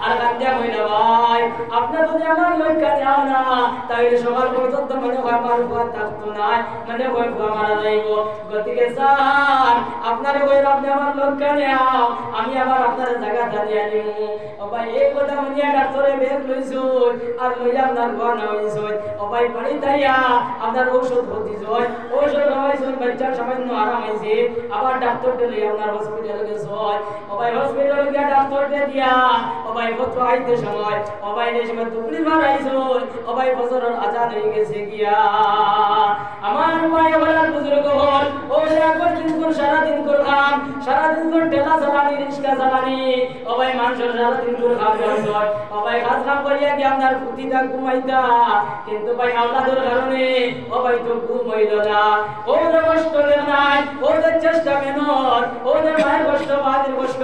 Speaker 1: আর কান্দিয়া কইলা ভাই আপনি যদি আমার লক্ষ্য যাও না তাইলে সকাল পর্যন্ত মানে হয় আমার ফুয়া থাকতো না মানে হয় ফুয়া মারা যাইব গতিকে স্যার আপনারে কইরা আপনি আমার লক্ষ্য যাও আমি আবার আপনার জায়গা দাঁড়িয়ে আনিমু ও ভাই এই কথা শুনিয়া ডাক্তারে বেগ লইছো আর লইয়া আপনার ঘর না হইছো ও ভাই বাড়ি তাইয়া আপনার ঔষধ দিছো ঔষধ খাওয়াইছো বাচ্চার সামান্য আরাম হইছে আবার ডাক্তারকে লইয়া আপনার হসপিটালে গেছো ও ভাই হসপিটালে গিয়া ডাক্তারকে দিয়া ও ভাই কত আইতে সময় ও ভাই এই সময় দুপুরি বার আইছো ও ভাই ফজরের আজান হয়ে গেছে গিয়া আমার ভাই বলার বুজুর্গ হল ও একবার দিন করে সারা দিন করে খাম সারা দিন করে ঠেলা চালানি রিক্সা চালানি ও ভাই মানুষের সারা দিন করে খাওয়া হয় ও ভাই কাজ কাম করিয়া কি আপনার ফুটিটা ঘুমাইতা কিন্তু ভাই আওলাদের কারণে ও ভাই তো ঘুম হইল না ওদের কষ্ট নাই ওদের চেষ্টা মেহনত ওদের মায়ের কষ্ট বাদের কষ্ট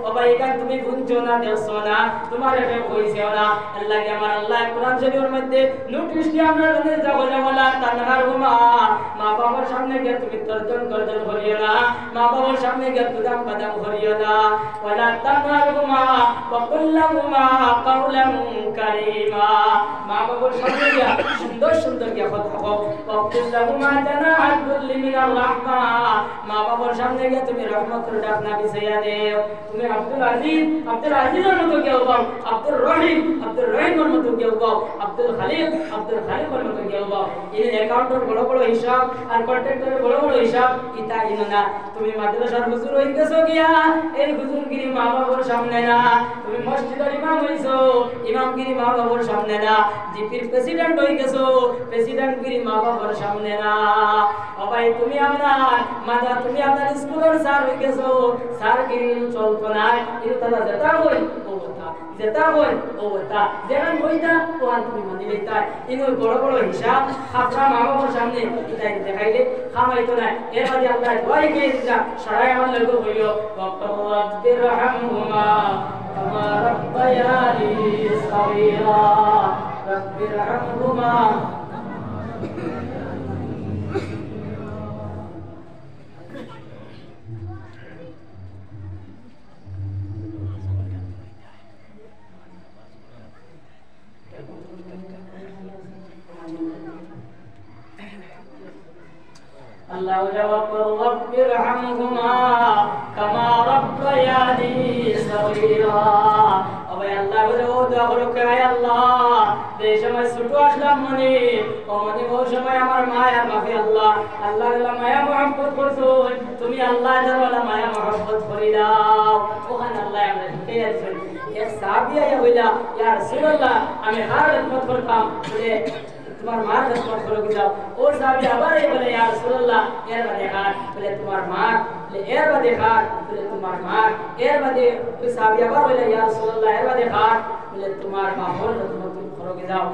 Speaker 1: ও ভাই এখানে তুমি গুনছো না দেখছো না তোমার এটা কইছেও না আল্লাহ কি আমার আল্লাহ কোরআন শরীফের মধ্যে নোটিশ দিয়ে আমরা জানি যাবো বলা তানহার হুমা মা বাবার সামনে গিয়ে তুমি তর্জন গর্জন করিও না মা বাবার সামনে গিয়ে কুদাম বাদাম করিও না ওয়ালা তানহার হুমা ওয়া কুল্লাহুমা কাওলান কারীমা মা বাবার সামনে গিয়ে সুন্দর সুন্দর গিয়ে কথা বলো ওয়া কুল্লাহুমা জানাহাত কুল্লি মিনার রাহমা মা বাবার সামনে গিয়ে তুমি রহমতের ডাক না বিছাইয়া দেও তুমি আব্দুল আজিজের মতো কেউ বাও আব্দুর রহিমের মতো কেউ বাও আব্দুল খালিকের মতো কেউ বাও এই অ্যাকাউন্টের বড় বড় হিসাব আর কন্ট্রাক্টরের বড় বড় হিসাব ইতা ইনো না তুমি মাদ্রাসার হুজুর হই গেছো গিয়া এই হুজুরগিরি মা বাবার সামনে না তুমি মসজিদের ইমাম হইছো ইমামগিরি মা বাবার সামনে না জিপির প্রেসিডেন্ট হই গেছো প্রেসিডেন্টগিরি মা বাবার সামনে না ও ভাই তুমি আপনার স্কুলের স্যার হই গেছো স্যারগিরি চলতো না এই তারা যেটা হই ও তা যেমন হইতা ওখান তুমি মানি লইতা ইনো বড় বড় হিসাব আপনার মা বাবার সামনে এটাই দেখাইলে খামাইতো না এর বাদে আল্লাহ দোয়াই গিয়ে দিতা সারাই আমার লোক হইল রব্বির রহমহুমা কামা রাব্বায়ানি সগীরা রব্বির রহমহুমা আল্লাহ রব্বির রহমহুমা কামা রাব্বায়ানি সগীরা ওই আল্লাহ বলে ও দোয়া করো কে আল্লাহ যে সময় ছোট আসলাম মনে ও সময় আমার মায়া মাফি আল্লাহ মায়া মহব্বত করছো তুমি আল্লাহ জানো মায়া মহব্বত করি দাও ওখানে আল্লাহ আমরা কে আছেন এক সাহাবী আয়া হইলা ইয়া রাসূলুল্লাহ আমি হার খেদমত করতাম বলে তোমার মার খেদমত করো কি যাও ও সাহাবী আবার বলে ইয়া রাসূলুল্লাহ এর বাদে হার বলে তোমার মার বলে এর বাদে হার বলে তোমার মার এর বাদে ওই সাহাবী আবার বলে ইয়া রাসূলুল্লাহ এর বাদে হার বলে তোমার বাবার খেদমত করো কি যাও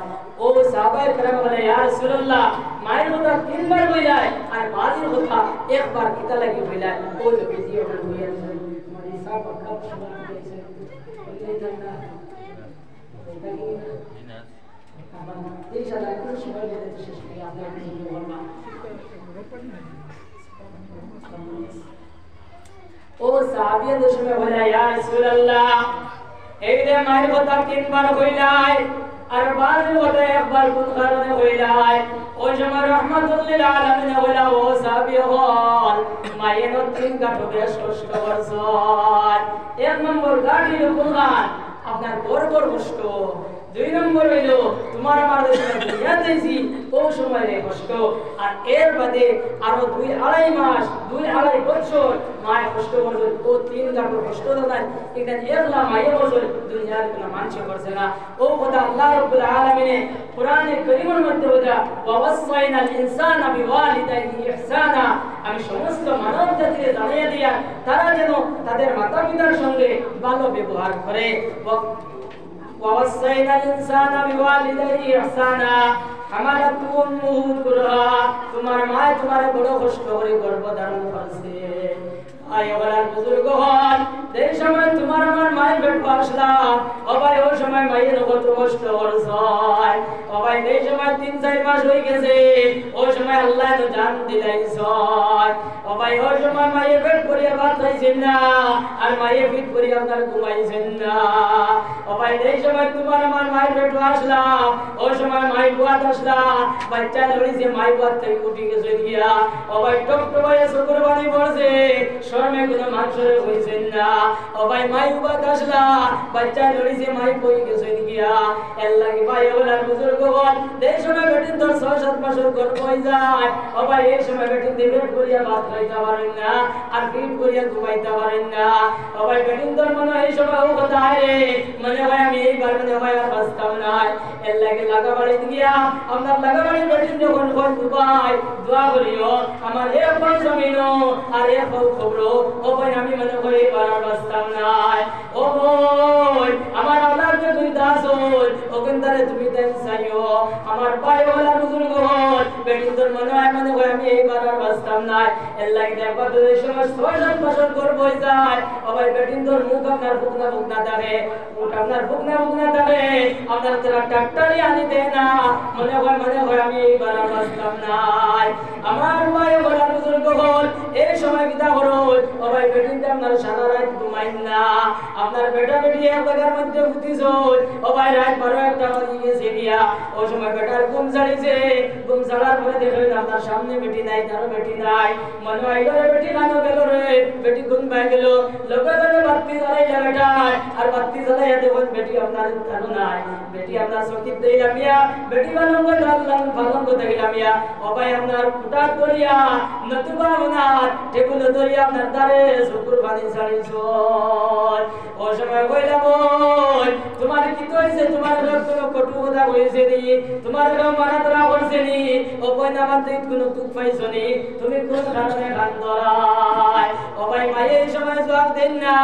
Speaker 1: ও সাহাবায়ে کرام বলে ইয়া রাসূলুল্লাহ মায়ের কথা তিনবার কইলাই আর বাড়ির কথা একবার কিতা লাগি কইলাই ও তো বিজি হয়ে গেছে তোমার হিসাব কত সময় হয়েছে বললে জানা ইনশাআল্লাহ কোন সময় দিতে শেষ করি আপনার কি বলবা ও সাহাবীদের সময় বলে ইয়া রাসূলুল্লাহ এই যে মায়ের কথা তিনবার কইলাই আর বাড়ির কথা একবার কোন কারণে কইলাই ওই সময় রাহমাতুল লিল আলামিন বলে ও সাহাবী হল মায়ের তিন কাটো বেশ কষ্ট করছন এক নম্বর গাড়ির কোরআন আপনার বড় কষ্ট দুই নম্বর হইল তোমার আমার দেশে দুনিয়া দিয়েছি ও সময় রে কষ্ট আর এর বাদে আরো 2.5 মাস 2.5 বছর মায়ের কষ্ট করছে ও তিন কাটো কষ্ট দেন এখানে একলা মায়ের বছর দুনিয়ার কোনো মানুষ করছে না ও কথা আল্লাহ রাব্বুল আলামিন কোরআনে কারীমের মধ্যে বলে ওয়াসাইনাল ইনসানা বিওয়ালিদাইহি ইহসানা আমি সমস্ত মানব জাতিকে জানিয়ে দিয়া তারা যেন তাদের মাতা-পিতার সঙ্গে ভালো ব্যবহার করে ووصينا الإنسان بوالديه إحسانا حملته أمه كرها তোমার মা তোমার বড় কষ্ট করে গর্ভধারণ করছে আয় ওলার বুজুর্গ হন এই সময় তোমার আমার মায়ের পেট আসলাম ও ভাই ওই সময় মায়ের কত কষ্ট করছে ও ভাই এই সময় 3-4 মাস হয়ে গেছে ওই সময় আল্লাহ তো জান দিলাইছে ও ভাই ওই সময় মায়ের পেট পরিয়া ভাত খাইছেন না আর মায়ের পেট পরিয়া আপনার ঘুমাইছেন না ও ভাই এই সময় তোমার আমার মায়ের পেট আসলাম ওই সময় মায়ের বুয়াত আসলাম বাচ্চা লড়িছে মায়ের বুয়াত থেকে উঠে গেছে গিয়া ও ভাই টপ টপায়ে শুকর বানি পড়ছে শরমে কোনো মানুষের হইছেন না ও ভাই মাই বুয়াত আসলা বাচ্চা লড়িছে মাই কই গেছে গিয়া আল্লাহ কি ভাই ওলার বুজুর্গ হন এই সময় বেটিন তোর 6-7 মাসের গর্ভ হই যায় ও ভাই এই সময় বেটিন পেট করিয়া ভাত খাইতে পারেন না আর পেট করিয়া ঘুমাইতে পারেন না ও ভাই বেটিন তোর মনে এই সময় ও কথা রে মনে হয় আমি এইবার মনে হয় আর বাঁচতাম না আল্লাহকে লাগাবাড়ি গিয়া আমরা লাগাবাড়ি বেটিন যখন কই ভাই দোয়া করিও আমার এই পঞ্চমী জমিনো আর এ খবর ও ভাই আমি মনে করি পারার বাস্তাম নাই ও ভাই আমার আল্লাহ যে তুই দাস হই ও কিন্তারে তুমি দেন চাইও আমার ভাই ওলা বুজুর্গ হই বেটি তোর মনে হয় আমি এই পারার বাস্তাম নাই এর লাগি দেখবা তো এই সময় ছয়জন বছর করব যায় ও ভাই বেটি তোর মুখ আপনার ফুকনা থাকে মুখ আপনার ফুকনা থাকে আপনার তোরা ট্রাক্টরই আনি দে না মনে হয় আমি এই পারার বাস্তাম নাই আমার ভাই ওলা বুজুর্গ হল এই সময় বিদা করো ও ভাই বেটিতে আপনার সারা রাত ঘুমাইন না আপনার বেটা বেটি এক জায়গার মধ্যে উঠিছ ও ভাই রাত 12-1টা বাজে গেছে গিয়া ওই সময় বেটার ঘুম ছাড়িছে ঘুম ছাড়ার পরে দেখলেন আপনার সামনে বেটি নাই তারও বেটি নাই মনে হয় বেটি কেন গেল রে বেটি ঘুম পাই গেল লোকে লোকে বাতি জ্বালাইলা বেটা আর বাতি জ্বালাইয়া দেখুন বেটি আপনার তারও নাই বেটি আপনার চকিত দিলাম মিয়া বেটি বালঙ্গ জ্বাললাম বালঙ্গ দেখলাম মিয়া ও ভাই আপনার ফুটাত করিয়া নতুবা ওনার টেবিল ধরিয়া আপনার দ্বারে শুকুর পানি ছাড়িছ ও সময় কইলাম তোমার কি কইছে তোমার কোনো কটু কথা কইছে নি তোমার মানা ধরা করছে নি ও কইনা মাত্র কোনো তুক পাইছ নি তুমি কোন কারণে কান ধরায় ও ভাই মাই এই সময় জবাব দেন না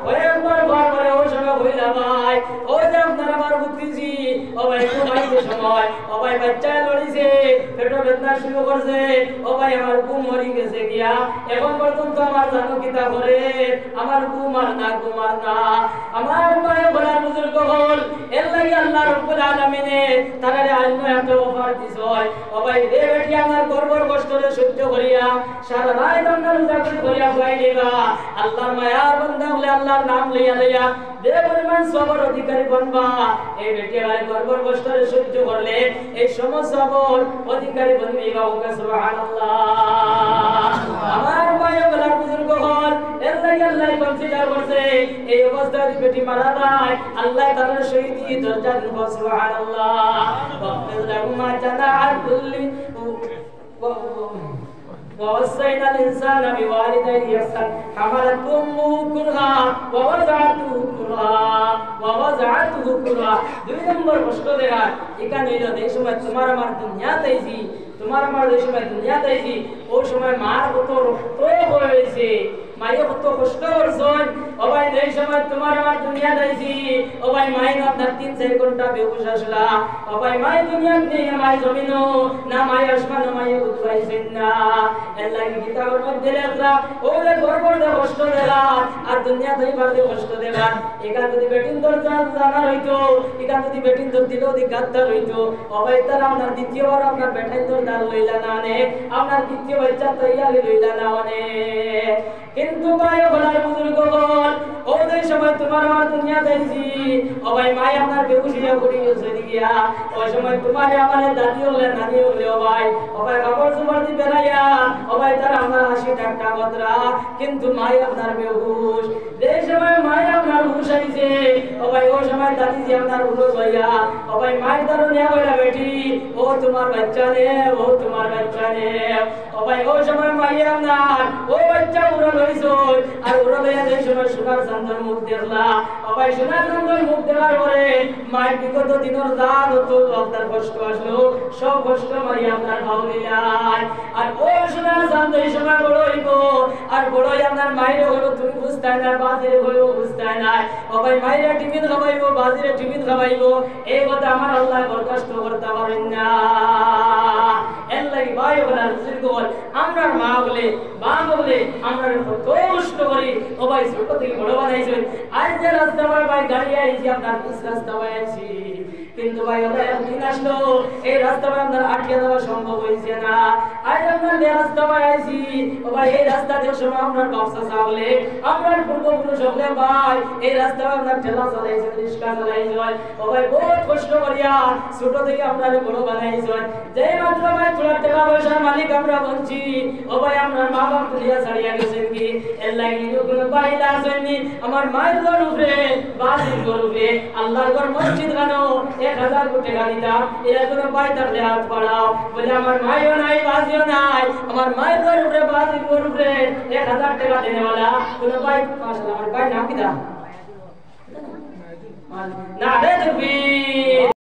Speaker 1: ও একবার ঘর করে ও সময় কইলা ভাই ও যে আপনার আমার বুঝিছি ও ভাই ঘুমাইতে সময় ও ভাই বাচ্চা লড়িছে পেট বেদনা শুরু করছে ও ভাই আমার ঘুম মরি গেছে গিয়া এখন পর্যন্ত আমার জানো কিতা করে আমার ঘুম আর না আমার মায়ে বলার বুজুর্গ হল এর লাগি আল্লাহ রাব্বুল আলামিনে তারারে আইন এত অফার দিছয় ও ভাই রে বেটি আমার গর্বর কষ্টরে সহ্য করিয়া সারা রাত আমরা রোজা করিয়া পাইলেবা আল্লাহর মায়ার বান্দা হলে আল্লাহর নাম লইয়া যে পরিমাণ সবর অধিকারী বনবা এই বেটি আর গর্বর কষ্টরে সহ্য করলে এই সমস্ত সবর অধিকারী বনবিবা ওকে সুবহানাল্লাহ আমার মায়ে বলার বুজুর্গ হল এর লাগি আল্লাহ কনসিডার করছে এই অবস্থায় বেটি মারা যায় আল্লাহ তাআলা শহীদি দরজা দিব সুবহানাল্লাহ ওয়াক্তালাহুমা জানাআল কুল্লি ووصينا الإنسان بوالديه إحسانا حملته أمه كرها ووضعته كرها দুই নম্বর কষ্ট দেখা এখানে হইল এই সময় তোমার আমার দুনিয়াতে আইছি তোমার আমার এই সময় দুনিয়াতে আইছি ওই সময় মার কত রক্ত হয়েছে মায়ের কত কষ্ট করছেন ও ভাই এই সময় তোমার আমার দুনিয়াতে আইছি ও ভাই মাই না আপনার 3-4 ঘন্টা বেহুশ আসলা ও ভাই মাই দুনিয়া নেই মাই জমিনো না মাই আসমান মাই উঠবাইছেন না এর লাগি কিতাবের মধ্যে লেখা ওরে গর্বর দে কষ্ট দেলা আর দুনিয়াতে বাড়তে কষ্ট দেলা এখান যদি বেটিন দর জানা হইতো এখান যদি বেটিন দর দিল দি গাদ্দার হইতো ও ভাই তারা আপনার দ্বিতীয়বার আপনার বেটাইন দর দাল লইলা না নে আপনার দ্বিতীয় বাচ্চা তৈয়ারি লইলা না নে কিন্তু ভাই বলার বুজুর্গ বল ও দেই সময় তোমার আমার দুনিয়া দেইছি ও ভাই মাই আপনার বেহুশিয়া পড়ি গেছে গিয়া ওই সময় তোমার আমার দাদি হলে নানি হলে ও ভাই কাপড় চোপড় দি বেরাইয়া ও ভাই তারা আমার হাসি ঠাট্টা বদরা কিন্তু মাই আপনার বেহুশ যেই সময় মাই আপনার হুশ আইছে ও ভাই ওই সময় দাদি জি আপনার হুশ হইয়া ও ভাই মাই তার নিয়া বলা বেটি ও তোমার বাচ্চা নে ও তোমার বাচ্চা নে ও ভাই ওই সময় মাই আপনার ও বাচ্চা উড়া লইছো আর উড়া লইয়া যেই সময় সোনার চান্দর মুখ দেখলা ও ভাই সোনার চান্দর মুখ দেখার পরে মাই বিগত দিনের দাঁত তো আপনার কষ্ট আসলো সব কষ্ট মাই আপনার ভাউলিলাই আর ও সোনার চান্দ এই সময় বড় হইব আর বড় আপনার মাইরে হলো তুমি বুঝতাই না বাজিরে হইব বুঝতাই না ও ভাই মাইরে টিফিন খাওয়াইবো বাজিরে টিফিন খাওয়াইবো এই কথা আমার আল্লাহ বরদাস্ত করতে পারেন না এর লাগি ভাই বলার বুজুর্গ বল আমরা মা বলে বাপ বলে আমরা কত কষ্ট করি ও ভাই ছোট থেকে বড় বানাইছেন আজ যে রাস্তা ভাই গাড়ি আইছি আপনার পিছ রাস্তা আইছি কিন্তু ভাই ওরা একদিন আসলো এই রাস্তা আপনার আটকে দেওয়া সম্ভব হয়েছে না আজ আপনার যে রাস্তা আইছি ও ভাই এই রাস্তা যে সময় আপনার ব্যবসা চাওলে আপনার পূর্বপুরুষ হলে ভাই এই রাস্তা আপনার ঠেলা চালাইছে রিক্সা চালাইছে ও ভাই বহুত কষ্ট করিয়া ছোট থেকে আপনার বড় বানাইছে যে মাত্র ভাই থোড়া টাকা পয়সার মালিক আমরা বলছি ও ভাই আমরা মা বাপ তুলিয়া ছাড়িয়া গেছেন কি এর লাগি কোনো বাইলা আসেননি আমার মায়ের ঘর উপরে বাড়ির ঘর উপরে আল্লাহর ঘর মসজিদ বানো 1000 কোটি টাকা দিতাম এরা কোনো পাই থাকলে হাত বাড়াও বলে আমার মাইও নাই বাজিও নাই আমার মায়ের ঘর উপরে বাড়ির ঘর উপরে 1000 টাকা দেনেওয়ালা কোনো পাই মাশাআল্লাহ আমার ভাই নাম কি দা না রে তুই